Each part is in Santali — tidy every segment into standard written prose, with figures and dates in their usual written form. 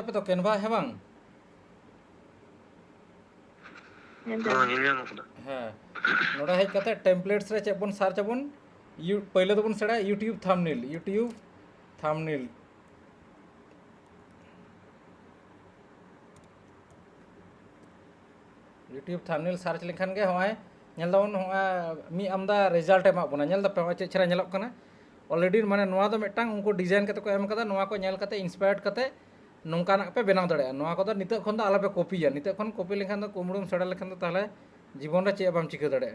पे तो कैनवा है बांग हाँ नोड़ा हेज कते टेम्पलेट्स रे चेक बन सर्च बन पहले तो बन सेड़ा YouTube thumbnail YouTube thumbnail search लेखान के हमाय नेल दावन मी आमदा रिजल्ट एमा बना नेल दा पे चेक छरा नेलक कना ऑलरेडी माने नोआ दो मिटांग उनको डिजाइन कते को एम कदा नोआ को नेल कते इंस्पायर्ड कते नोंकाना पे बनाव दाड़े नोआ को नित खन दो आलापे कॉपीया नित खन कॉपी लेखान दो कुमड़ुम सड़ा लेखान दो ताहले जीवन रे चे बाम चिका दाड़े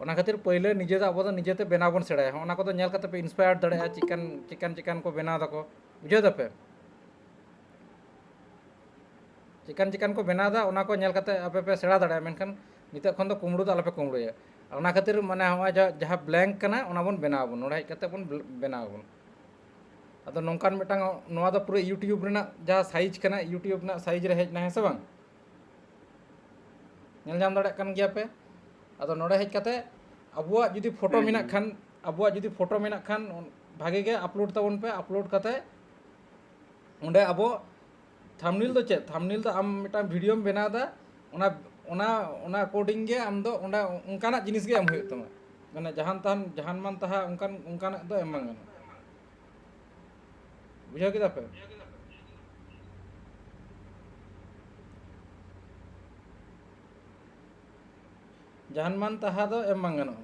ओना खातिर पहले निजे दा अब निजेते बनाव बन सेड़ा ओना को नेल कते पे इंस्पायर्ड दाड़े चिकन को बनाव दको बुझे दपे चिकन को बनादा ओना को नेल कते आपे पे सेड़ा दाड़े मेनखान नित खन दो कुमड़ू दो आलापे कुमड़ुया ओना खातिर माने हवा जहां ब्लैंक कना ओना बन बनाव बन नोड़ा हेज कते बन बनाव बन अदो नोंकान मिटांग नोआ दो पूरे यूट्यूब रेना जहां साइज कना यूट्यूब ना साइज रे हेज ना है से बांग नेल जाम दाड़े कान गिया पे अदो नोड़े हेज कते अबुआ जुदी फोटो मेना खान भागे गे अपलोड तबन पे अपलोड कते उंडे अबो थंबनेल दो आम मिटांग वीडियो में बनादा ओना अकॉर्डिंग गे आम दो ओंडा उनकाना जिनिस गे एम हुई तमा माने जहान मान तहा उनकाना दो एम बांग बुझाव केदा पे जहान मान तहा दो एम बांग गानो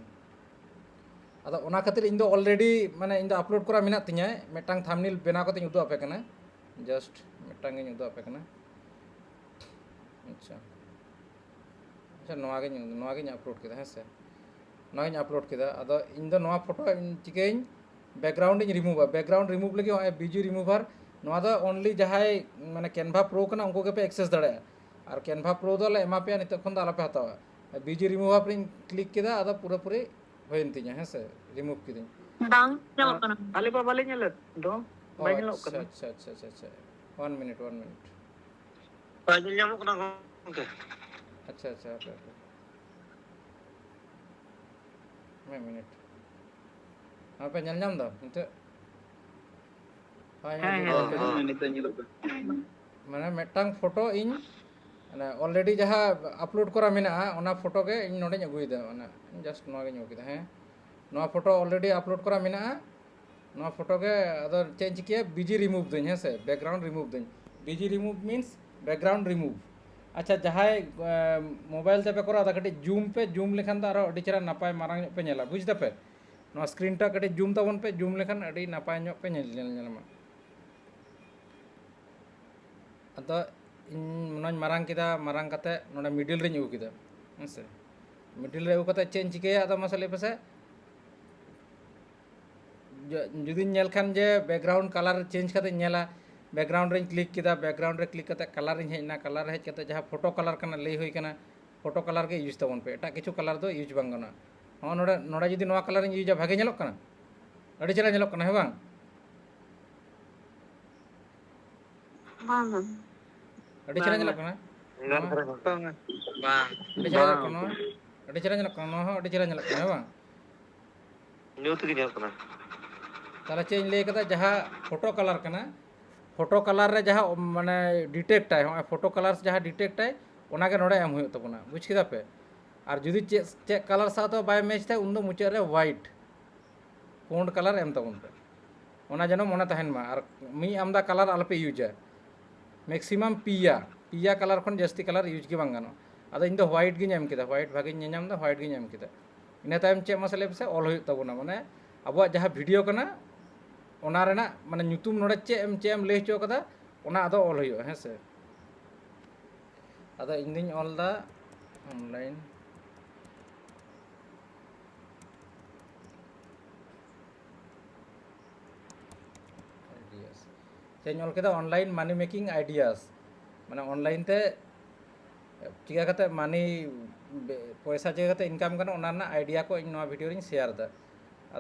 अदो ओना खातिर इन दो ऑलरेडी माने इन दो अपलोड करा मेना तिया मिटांग थंबनेल बनाव कते उदु आपे कना जस्ट मिटांग गे उदु आपे कना अच्छा अच्छा नोआ गे अपलोड केदा है से नोआ गे अपलोड केदा अदो इन दो नोआ photo chicken background in background remove लगे बीजी रिमूवर नोआ दो ओनली जहाय माने कैनवा प्रो कना उनको के पे एक्सेस दाड़े और कैनवा प्रो दो ले एमा पे नित खन दो आलापे हतावा बीजी रिमूवर पे क्लिक केदा अदो पूरे होइन तिया है से रिमूव किदिन बांग नेलक कना आले बाले नेल दो बाय नेलक कना अच्छा 1 मिनट बाय नेलक कना ओके अच्छा ओके मैं मिनट हाँ पे नेल नाम दो निते माने मिटांग फोटो इन ऑलरेडी जहाँ अपलोड करा मेना ओना फोटो के इन नोडे अगुइदा ओना जस्ट नोआ गे अगुइदा हैं नोआ फोटो ऑलरेडी अपलोड करा मेना नोआ फोटो के अदर चेंज किया बीजी रिमूव दिन है से बैकग्राउंड रिमूव दिन BG remove means background remove अच्छा जहाँ मोबाइल ते पे करा दा कटी जूम लेखान दा आरो अडी चरा नापाय मारांग पे नेला बुझदा पे नोआ स्क्रीन टा कटी जूम ताबन पे जूम लेखान अडी नापाय ᱧᱚᱜ पे नेलमा अदो इन नोन मारांग किदा मारांग कते नोडे मिडिल रे अगु किदा हसे मिडिल रे अगु कते चेंज चिकेया अदो मसले पसे जुदी नेल खान जे बैकग्राउंड कलर चेंज कते नेला बैकग्राउंड रे क्लिक किदा बैकग्राउंड रे क्लिक कते कलर रे हेजना कलर हेज कते जहां फोटो कलर कना लई होई कना फोटो कलर के यूज तबन पे एटा किछु कलर दो यूज बांग गना हां नोडे जुदी नोआ कलर इन यूज भागे नेलक कना अडी चला नेलक कना है बांग अडी चला नेलक कना बांग अडी चला नेलक कना अडी चला नेलक कना है बांग न्यूत के नेलक कना ताला चेंज ले कदा जहां फोटो कलर रे जहां माने डिटेक्ट है फोटो कलर जहां डिटेक्ट है ओना के नोडे एम हुई तबना बुझ किदा पे और जुदी चे कलर सा तो बाय मैच थे उन दो मुचे रे व्हाइट पूर्ण कलर एम तबन पे ओना जनो मोना तहन मा और मी आमदा कलर आलपे यूज है मैक्सिमम पिया कलर खन जास्ती कलर यूज के बांग गानो अदो इन दो व्हाइट गे एम किदा व्हाइट भागे नेनाम दा व्हाइट गे एम किदा इना टाइम चे मसले पे ऑल हुई तबना माने अबो जहां वीडियो कना ओना रेना माने ᱧᱩᱛᱩᱢ नोडे चे एम ले चो कदा ओना अदो ऑल हुई है से अदो इन दिन all the online ideas change all केदा ऑनलाइन मनी मेकिंग आइडियाज माने ऑनलाइन ते चिका कते मनी पैसा चिका कते इनकम कना ओना ना आइडिया को इन नोआ वीडियो रिन शेयर दा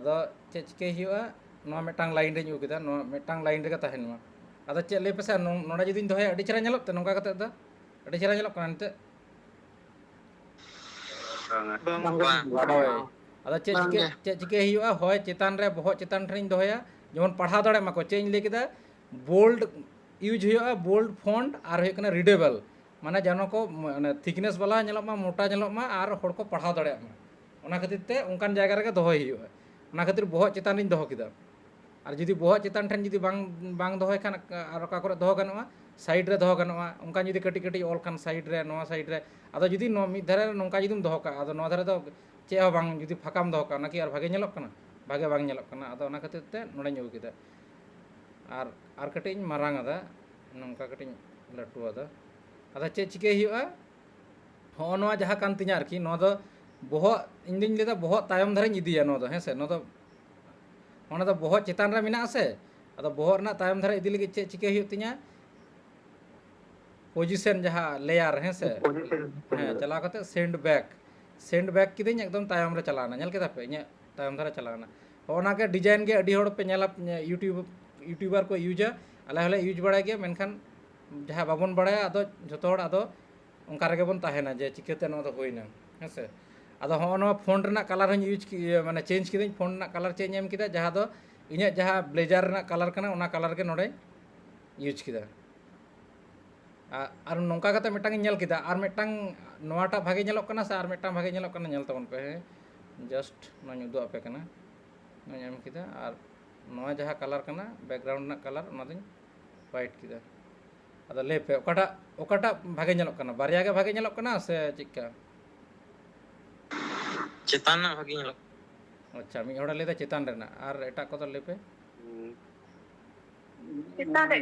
अदो चे चिके हियुआ नोआ मिटांग लाइन रे उकिदा नोआ मिटांग लाइन रे तहन मा अदो चे ले पेसा नोडा जुदी दोहे अडी चरा नेलक ते नोका कते दा अडी चरा नेलक कना नते अदो चे चिके हियुआ होय चेतान रे बहत चेतान ठिन दोहया जेमन पढ़ा दाड़े माको चेंज ले किदा बोल्ड यूज हुआ बोल्ड फॉन्ट और हुआ रीडेबल माने जानो को माने थिकनेस वाला नेलोग मा मोटा नेलोग मा और हर को पढ़ाव दाड़े मा ओना खातिर ते उनकान जायगा रे दोहय हुआ ओना खातिर बोहत चितान इन दोह किदा और जुदी बोहत चितान ठन जुदी बांग दोहय खान और का करे दोह गनोआ साइड रे दोह गनोआ उनका जुदी कटी कटी ऑल खान साइड रे नोआ साइड रे आदो जुदी नो मिद धारे नोंका जुदीम दोह का आदो नोआ धारे दो चे हो बांग जुदी फाकाम दोह का नाकि और भागे नेलोग कना भागे बांग नेलोग कना आदो ओना खातिर ते नोडे ᱧᱩ किदा और कटिंग मारांग आदा नोंका कटिंग लटू आदा आदा चे चिके हुआ हाँ नोआ जहाँ कान तिᱧा आरकी नोआ दो बोहत इन दिन लेदा बोहत तायम धारे इदिया नोआ दो हैं से नोआ दो ओना दो बोहत चितान रे मिना से आदो बोहत ना तायम धारे इदि लगी चे चिके हुआ तिᱧा पोजीशन जहाँ लेयर हैं से हैं चला करते सेंड बैक किदिन एकदम तायम रे चलाना नेल केदा पे इᱧा तायम धारे चलाना ओना के डिजाइन के अडी होड़ पे नेला यूट्यूबर को यूजा आले हले यूज बड़ा गया मेनखान जहाँ बाबन बड़ा आदो जतो होड़ आदो उनका रेगे बन ताहेना जे चिकेते नो दो होइना हेसे आदो नो फोन रना कलर हन यूज माने चेंज किदिन फोन रना कलर चेंज एम किदा जहाँ दो इᱧा जहाँ ब्लेजर रना कलर कना ओना कलर के नोडे यूज किदा और नोंका कते मिटांग नेल किदा और मिटांग नोआटा भागे नेलोग कना से और मिटांग भागे नेलोग कना नेल तबन पे जस्ट नो ᱧᱩ दो आपे कना नो एम किदा और नोआ जहाँ कलर कना बैकग्राउंड ना कलर ओना दिन वाइट किदा आदो ले पे ओकाटा भागे नेलोग कना बारया के भागे नेलोग कना से चिक्का चितान ना भागे नेलोग अच्छा मी होड़ा लेदा चितान रेना और एटा को तो ले पे चितान रे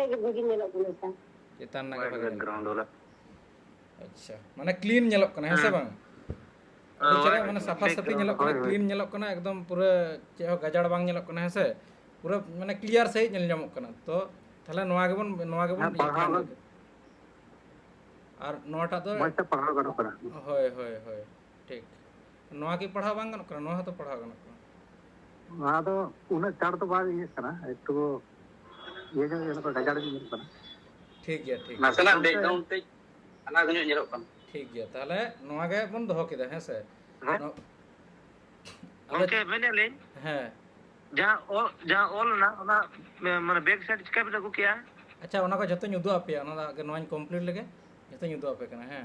के भागे नेलोग कना चितान ना के भागे बैकग्राउंड वाला अच्छा माने क्लीन नेलोग कना है से बांग चले माने साफा साफी नेलोग कना क्लीन नेलोग कना एकदम पूरा चे हो गजाड़ बांग नेलोग कना है से पूरा माने क्लियर सही नेल जामोग कना तो थाले नोआ गेबन और नोआटा तो मस्त पढ़ाव गनो करा होय होय होय ठीक नोआ की पढ़ाव बांग गनो कना नोआ तो पढ़ाव गनो कना वहां तो उन्हें चार तो बाद ये कना एक तो ये जो को गजाड़ भी कना ठीक गया ठीक मसला बैकग्राउंड ते अना गनो नेलोग कना ठीक गया ताहले नोआ गे बन दोह किदा है से ओके मैंने ले हैं जहाँ ऑल ना ओना माने बैक साइड चिका पे को किया अच्छा ओना को जतो ᱧᱩ दो आपे ओना गे नोआ कंप्लीट लगे जतो ᱧᱩ दो आपे कना हैं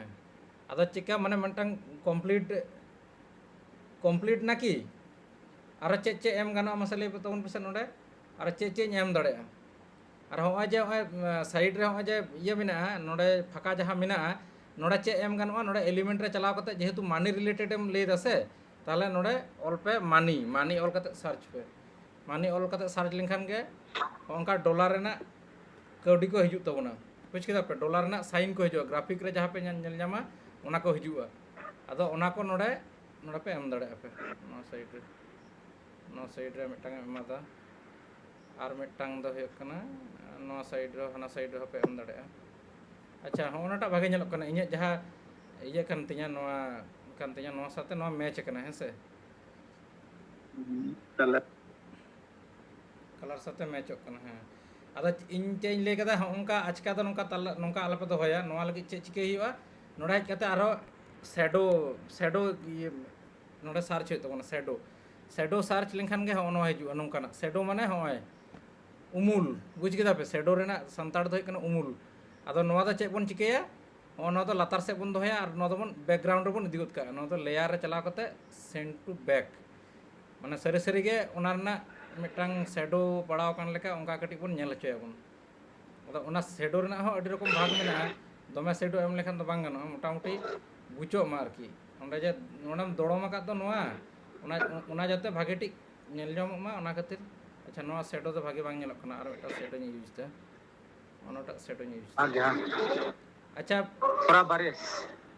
आदो चिका माने मनटांग कंप्लीट ना की आरो चे एम गानो मसले तबन पेसे नोडे आरो चे एम दाड़े और होय जे साइड रे होय जे ये मिना नोडे फाका जहाँ मिना नोडे चे एम गानो नोडे एलिमेंट रे चलाव कते जेहेतु मानी रिलेटेड एम ले दसे ताले नोडे ऑल पे मानी ऑल कते सर्च पे मानी ऑल कते सर्च लिंखान के उनका डॉलर रेना कौडी को हिजु तबना बुझ केदा पे डॉलर रेना साइन को हिजु ग्राफिक रे जहाँ पे नेल जामा ओना को हिजुआ आदो ओना को नोडे पे एम दाड़े पे नो साइड रे मिटांग एमादा और मिटांग दो हुयुग कना नो साइड रे हना साइड रे पे एम दाड़े अच्छा होनाटा भागे नेलोग कना इᱧ जहाँ इया कान तिᱧा नोआ साथे नोआ मैच कना है से कलर साथे मैच कना है आदा इन चेंज ले कदा उनका आजका दो नोंका आलपे दोहया नोआ लगी चे चिके हुआ नोडे हज कते आरो शैडो ये नोडे सार्च हुई तबना शैडो सार्च लेनखान गे होनो हिजुआ नोंकाना शैडो माने होय उमुल बुझ केदा पे शैडो रेना संताड़ दो कना उमुल आदो नोआ दो चे बन चिकेया नोआ दो लातार से बन दोहया और नोआ दो बन बैकग्राउंड रे बन इदी गोद का नोआ दो लेयर रे चलाव कते सेंड टू बैक माने सरी गे ओना रना मिटांग शैडो पड़ाव कान लेका उनका कटी बन नेल हचोयाबन आदो ओना शैडो रेना हो अडी रकम भाग मेना दमे शैडो एम लेखान तो बांग गानो मोटामुटी बुचो मा आरकी ओंडे जे नोडम दोड़म का तो नोआ ओना जाते भागे टिक नेल जाम मा ओना खातिर अच्छा नोआ शैडो तो भागे बांग नेलक कना और एटा शैडो नि यूज दा ओनाटा शैडो नि यूज अच्छा पूरा बारे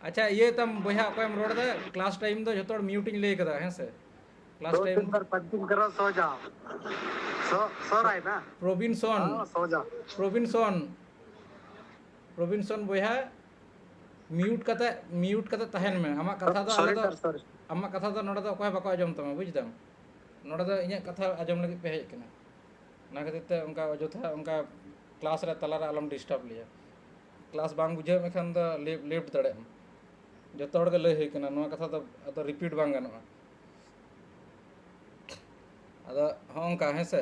अच्छा ये तम बोया कोयम रोड दा क्लास टाइम दो जतोड़ म्यूटिंग ले कदा है से क्लास टाइम पर पंचिंग करो सो जाओ सो राय ना प्रोविंसन बोया म्यूट कते तहन में आमा कथा दो आले दो आमा कथा दो नोडा दो कोय बाको आजम तमा बुझदाम नोडा दो इᱧ कथा आजम लगी पे हेज कना ना खातिर ते उनका अजोथा उनका क्लास रे तला रे आलम डिस्टर्ब लिया क्लास बांग बुझे में खान दो लेफ्ट दड़े जतो हड़ के लय होय कना नोआ कथा दो रिपीट बांग गानोआ आदो होंका है से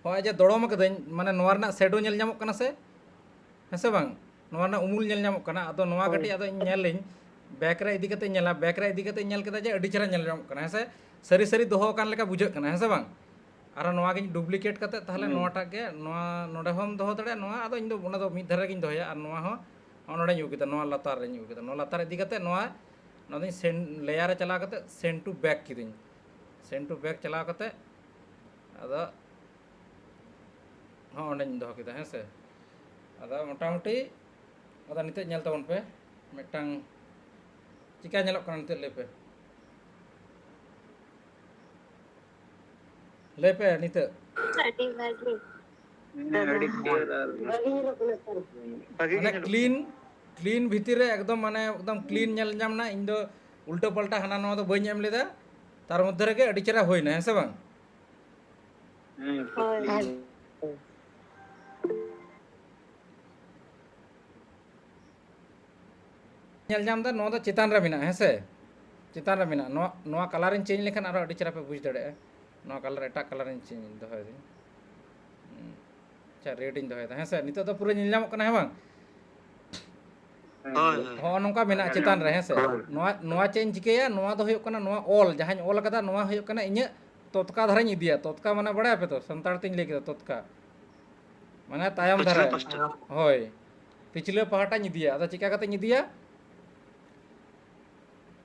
ᱦᱚᱸᱜᱼᱚᱭ ᱡᱮ ᱫᱚᱲᱚᱢ ᱠᱟᱹᱫᱟᱹᱧ ᱢᱟᱱᱮ ᱱᱚᱣᱟ ᱨᱮᱱᱟᱜ ᱥᱮᱰᱳ ᱧᱮᱞ ᱧᱟᱢᱚᱜ ᱠᱟᱱᱟ ᱥᱮ ᱦᱮᱸ ᱥᱮ ᱵᱟᱝ ᱱᱚᱣᱟ ᱨᱮᱱᱟᱜ ᱩᱢᱩᱞ ᱧᱮᱞ ᱧᱟᱢᱚᱜ ᱠᱟᱱᱟ ᱟᱫᱚ ᱱᱚᱣᱟ ᱠᱟᱹᱴᱤᱡ ᱟᱫᱚ ᱤᱧ ᱧᱮᱞᱤᱧ ᱵᱮᱠ ᱨᱮ ᱤᱫᱤ ᱠᱟᱛᱮ ᱧᱮᱞᱟ ᱵᱮᱠ ᱨᱮ ᱤᱫᱤ ᱠᱟᱛᱮ ᱧᱮᱞ ᱠᱮᱫᱟ ᱡᱮ ᱟᱹᱰᱤ ᱪᱮᱦᱨᱟ ᱧᱮᱞ ᱧᱟᱢᱚᱜ ᱠᱟᱱᱟ ᱦᱮᱸ ᱥᱮ ᱥᱟᱹᱨᱤ ᱥᱟᱹᱨᱤ ᱫᱚᱦᱚ ᱟᱠᱟᱱ ᱞᱮᱠᱟ ᱵᱩᱡᱷᱟᱹᱜ ᱠᱟᱱᱟ ᱦᱮᱸ ᱥᱮ ᱵᱟᱝ ᱟᱨ ᱱᱚᱣᱟ ᱜᱤᱧ ᱰᱩᱯᱞᱤᱠᱮᱴ ᱠᱟᱛᱮ ᱛᱟᱦᱞᱮ ᱱᱚᱣᱟᱴᱟᱜ ᱜᱮ ᱱᱚᱣᱟ ᱱᱚᱰᱮ ᱦᱚᱸᱢ ᱫᱚᱦᱚ ᱫᱟᱲᱮᱭᱟᱜᱼᱟ ᱱᱚᱣᱟ ᱟᱫᱚ ᱤᱧ ᱫᱚ ᱚᱱᱟ ᱫᱚ ᱢᱤᱫ ᱫᱷᱟᱨᱮ ᱜᱤᱧ ᱫᱚᱦᱚᱭᱟ ᱟᱨ ᱱᱚᱣᱟ ᱦᱚᱸ ᱱᱚᱰᱮᱧ ᱟᱹᱜᱩ ᱠᱮᱫᱟ ᱱᱚᱣᱟ ᱞᱟᱛᱟᱨ ᱨᱮᱧ ᱟᱹᱜᱩ ᱠᱮᱫᱟ ᱱᱚᱣᱟ ᱞᱟᱛᱟᱨ ᱤᱫᱤ ᱠᱟᱛᱮ ᱱᱚᱣᱟ ᱫᱚᱧ ᱞᱮᱭᱟᱨ ᱨᱮ ᱪᱟᱞᱟᱣ ᱠᱟᱛᱮ ᱥᱮᱱ ᱴᱩ ᱵᱮᱠ ᱠᱤᱫᱟᱹᱧ ᱥᱮᱱ ᱴᱩ ᱵᱮᱠ ᱪᱟᱞᱟᱣ ᱠᱟᱛᱮ ᱟᱫᱚ ᱦᱚᱸ ᱚᱸᱰᱮᱧ ᱫᱚᱦᱚ ᱠᱮᱫᱟ ᱦᱮᱸ ᱥᱮ ᱟᱫᱚ ᱢᱳᱴᱟᱢᱩᱴᱤ ᱟᱫᱚ ᱱᱤᱛᱚᱜ ᱧᱮᱞ ᱛᱟᱵᱚᱱ ᱯᱮ ᱢᱤᱫᱴᱟᱝ ᱪᱤᱠᱟ ᱧᱮᱞᱚᱜ ᱠᱟᱱᱟ ᱱᱤᱛᱚᱜ ᱞᱟᱹᱭ ᱯᱮ ᱱᱤᱛᱚᱜ ᱟᱹᱰᱤ ᱵᱷᱟᱹᱜᱤ ᱟᱹᱰᱤ clear ᱟᱨ ᱵᱷᱟᱹᱜᱤ ᱧᱮᱞᱚᱜ ᱠᱟᱱᱟ ᱥᱟᱨ ᱵᱷᱟᱜᱤ ᱜᱮ ᱢᱟᱱᱮ ᱧᱮᱞᱚᱜ ᱠᱞᱤᱱ ᱵᱷᱤᱛᱤᱨ ᱨᱮ ᱮᱠᱫᱚᱢ ᱢᱟᱱᱮ ᱮᱠᱫᱚम ᱠᱞᱤᱱ ᱧᱮᱞ ᱧᱟᱢ ना ᱤᱧ ᱫᱚ उल्टा पाल्टा हाना नवा दो बाई एम लेदा तार मध्य रे अड़ी चेहरा होइना है से बांग ᱦᱳᱭ ñel ñam da no da चितान रे मिना है से चितान रे मिना नो कलर इन चेंज लेखन आरो अड़ी चेहरा पे बुझ दड़े नो कलर एटा कलर इन चेंज दोहय दिन अच्छा रेड इन दोहय है से नितो तो पूरा ñel ñamok kana है बांग हो नोंका मिना चितान रे है से नोआ चेंज चिकेया नोआ दो होयो कना नोआ ऑल जहां ऑल कदा नोआ होयो कना इᱧ तोतका धराኝ इदिया तोतका माने बड़ा पे तो संतार तिन लेके तोतका माने तायम धरा होय पिछले पहाटा इदिया अदा चिका कते इदिया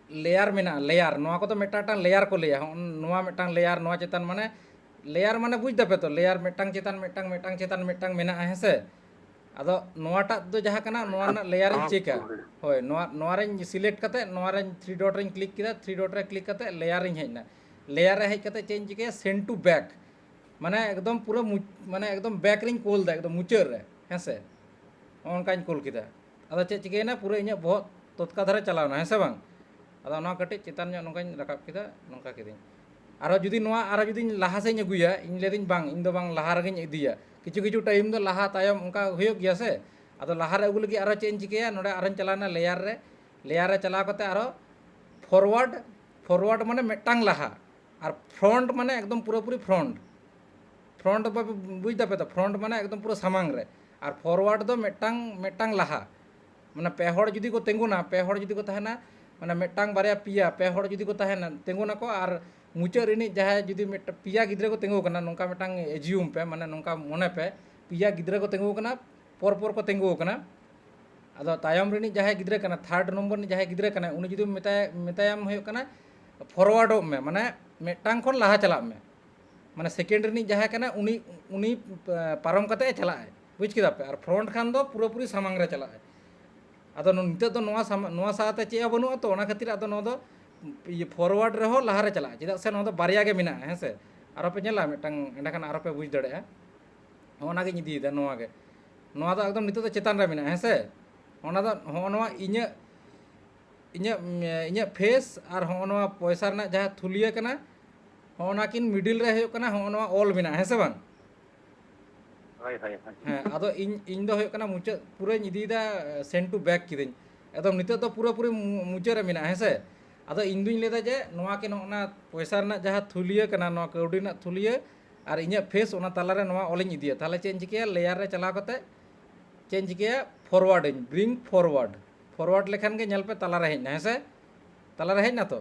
लेयर मेना लेयर नोआ को तो मेटाटान लेयर को लेया नोआ मेटांग लेयर नोआ चितान माने बुझ दपे तो लेयर मेटांग चितान मेटांग चितान मेटांग मेना है से अदो नोआटा दो जहां कना नोआ ना लेयर इन चेका होय नोआ रे सिलेक्ट कते नोआ रे 3 डॉट रे क्लिक किदा 3 डॉट रे क्लिक कते लेयर इन हेना लेयर रे हेज कते चेंज के सेंड टू बैक माने एकदम पूरा माने एकदम बैक रिंग कोल दा एकदम मुचर रे हेसे ओनकाइन कोल किदा अदो चे चिकेना पूरा इᱧ बहुत तत्का धरे चलावना है से बांग अदो ना कटे चितान ᱧᱚᱜ ᱱᱚᱝᱠᱟᱧ ᱨᱟᱠᱟᱵ ᱠᱮᱫᱟ ᱱᱚᱝᱠᱟ ᱠᱮᱫᱤᱧ ᱟᱨᱚ ᱡᱩᱫᱤ ᱞᱟᱦᱟ ᱥᱮᱧ ᱟᱹᱜᱩᱭᱟ ᱤᱧ ᱞᱮᱫᱤᱧ ᱵᱟᱝ ᱤᱧ ᱫᱚ ᱵᱟᱝ ᱞᱟᱦᱟ ᱨᱮᱜᱤᱧ ᱤᱫᱤᱭᱟ ᱠᱤᱪᱷᱩ ᱠᱤᱪᱷᱩ ᱴᱟइम ᱫᱚ ᱞᱟᱦᱟ ᱛᱟᱭᱚᱢ ᱚᱱᱠᱟ ᱦᱩᱭᱩᱜ ᱜᱮᱭᱟ ᱥᱮ ᱟᱫᱚ ᱞᱟᱦᱟ ᱨᱮ ᱟᱹᱜᱩ ᱞᱟᱹᱜᱤᱫ ᱟᱨᱚ ᱪᱮᱫ ᱤᱧ ᱪᱤᱠᱟᱹᱭᱟ ᱱᱚᱰᱮ ᱟᱨᱚᱧ ᱪᱟᱞᱟᱣᱱᱟ ᱞᱮᱭᱟर ᱨᱮ ᱪᱟᱞᱟᱣ ᱠᱟᱛᱮ ᱟᱨᱚ फॉरवर्ड माने मेटांग लाहा और फ्रंट माने एकदम पूरा पूरी फ्रंट बुझ दपे तो फ्रंट माने एकदम पूरा सामांग रे और फॉरवर्ड दो मेटांग लाहा माने पे हड़ जुदी को तेंगुना पे हड़ जुदी को तहना माने मेटांग बारे पिया पे हड़ जुदी को तहना तेंगुना को और मुचाद रिनी जहां जुदी पिया गिद्रे को तेंगु कना नोंका मेटांग एजियुम पे माने नोंका मोने पे पिया गिद्रे को तेंगु कना पर को तेंगु कना अदो तायम रिनी जहां गिद्रे कना थर्ड नंबर नि जहां गिद्रे कना उनी जुदी मेतायम होय कना फॉरवर्ड में माने मेटांग खन लाहा चला में माने सेकेंड रिनी जहां कना उनी पारम कते चला है बुझ किदा पे और फ्रंट खान दो पूरा पूरी सामांग रे चला है अदो निते तो नोआ साथे चे बनु तो ओना खातिर अदो नो दो फॉरवर्ड रे हो लाहा रे चला चेदा से नो दो बारिया गे मिना है से आरो पे नेला मेटांग एंडा खान आरो पे बुझ दड़े ओना गे इदी दा नोआ दो एकदम निते तो चेतान रे मिना है से ओना दो हो नोआ इᱧ फेस और हो नोआ पैसा रना जहां थुलिया कना हो ना किन मिडिल रे होयो कना हो नोआ ऑल मिना है से बांग हाँ अदो इन दो होयो कना मुचा पूरा इदीदा सेंड टू बैक किदिन एकदम निते तो पूरा पूरी मुचा रे मिना है से अदो इन दुइन लेदा जे नोआ के नोना पैसा रना जहां थुलिया कना नोआ कौडी ना थुलिया और इᱧ फेस ओना ताला रे नोआ ऑलिन इदिया ताले चेंज चिकेया लेयर रे चला कते चेंज चिकेया फॉरवर्ड इन ब्रिंग फॉरवर्ड लेखान के नेल पे ताला रे हेना है से ताला रे हेना तो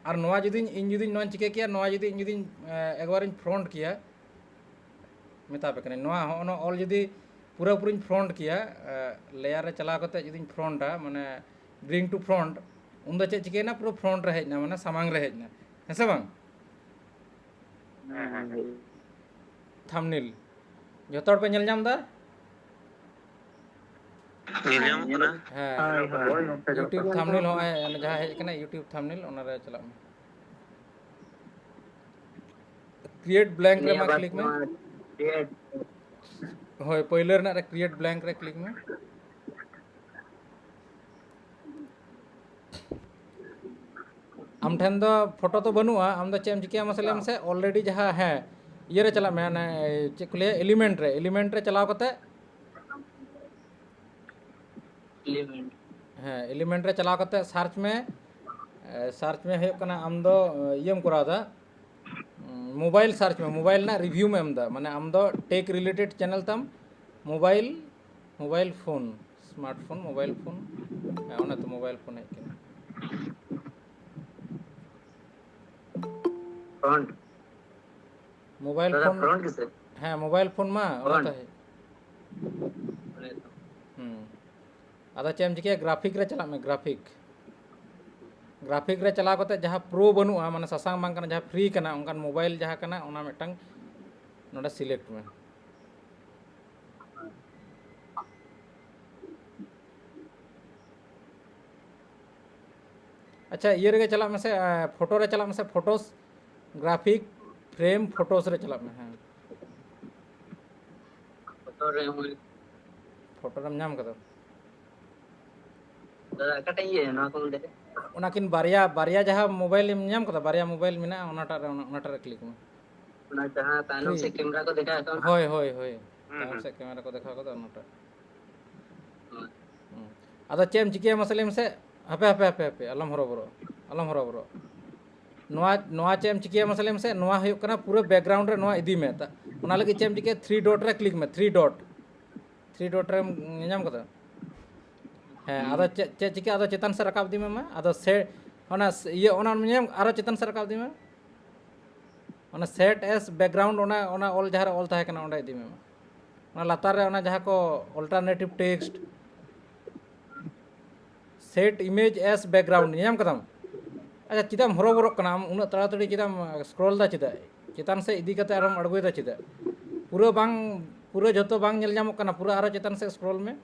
और नोआ जुदी इन जुदी नोन चिके किया नोआ जुदी इन जुदी एक बार इन फ्रंट किया मेता पे कने नोआ हो नो ऑल जुदी पूरा पूरी फ्रंट किया लेयर रे चला करते जुदी फ्रंटा माने ब्रिंग टू फ्रंट उन दो चे चिके ना पूरा फ्रंट रे हेजना माने सामांग रे हेजना है से बांग थंबनेल जतोड़ पे नेल नाम दा यूट्यूब थंबनेल हो जहां हेज कना यूट्यूब थंबनेल ओना रे चला क्रिएट ब्लैंक रे मा क्लिक में होय पहले रे ना रे क्रिएट ब्लैंक रे क्लिक में आम ठन दो फोटो तो बनुआ आम दो चेम चिकिया मसलेम से ऑलरेडी जहां है ये रे चला मैं चे को ले एलिमेंट रे चलाव कते हाँ एलिमेंट रे चलाव करते सर्च में है कना आम दो येम करा दा मोबाइल सर्च में मोबाइल ना रिव्यू में एमदा माने आम दो टेक रिलेटेड चैनल तम mobile mobile phone smartphone mobile phone ओना तो मोबाइल फोन है किन फ्रंट मोबाइल दादा फोन फ्रंट किसे हाँ मोबाइल फोन मा ओना तो है आदा चेम चिके ग्राफिक रे चला में ग्राफिक रे चला कते जहाँ प्रो बनुआ माने ससांग बांग कना जहाँ फ्री कना उनकान मोबाइल जहाँ कना ओना मिटंग नोडा सिलेक्ट में अच्छा ये रे चला में से फोटो रे चला में से फोटोस ग्राफिक फ्रेम फोटोस रे चला में हाँ फोटो रे हुई फोटो रम नाम कदम दादा कटे ये ना को दे उनाकिन बारिया बारिया जहाँ मोबाइल नाम कदा बारिया मोबाइल मिना ओनाटा रे क्लिक में ना जहां तानम से कैमरा को देखा तो होय होय होय ताम से कैमरा को देखा कदा ओनाटा आदा चेम चिके मसलेम से हपे हपे हपे हपे अलम हरो नोआ नोआ चेम चिके मसलेम से नोआ हुयुक कना पूरा बैकग्राउंड रे नोआ इदी में ता ओना लगी चेम चिके 3 डॉट रे क्लिक में 3 डॉट रे नाम कदा हाँ आदा चे चिके आदा चेतन से रकाब दी में आदा से ओना ये ओना नाम आरो चेतन से रकाब दी में ओना सेट एस बैकग्राउंड ओना ओना ऑल जहां ऑल ताहे कना ओंडा इदी में ओना लातार रे ओना जहां को alternative text set image S background नाम कदम अच्छा चिदाम हरो कना उन तड़ातड़ी चिदाम स्क्रॉल दा चिदा चेतन से इदी कते आरम अड़गोय दा चिदा पूरा जतो बांग नेल जामो कना पूरा आरो चेतन से स्क्रॉल में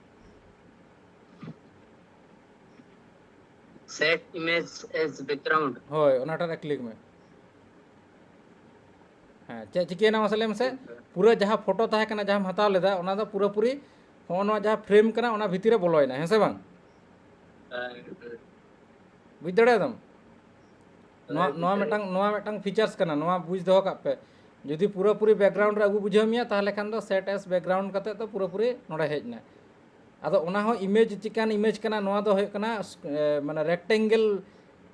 सेट इमेज एज बैकग्राउंड होय ओनाटा रे क्लिक में हाँ चे चिके ना मसले में से पूरा जहां फोटो ताहे कना जहां हताव लेदा ओना दा पूरा पूरी होनो जहां फ्रेम कना ओना भितरे बोलोयना है से बांग बुझ दड़े दम नोआ मेटांग फीचर्स कना नोआ बुझ दो का पे जदि पूरा पूरी बैकग्राउंड रे अगु बुझाव मिया ताहले खान दो सेट एस बैकग्राउंड कते तो पूरा पूरी नोडे हेजना आदो ओना हो इमेज चिकान इमेज कना नोआ दो होय कना माने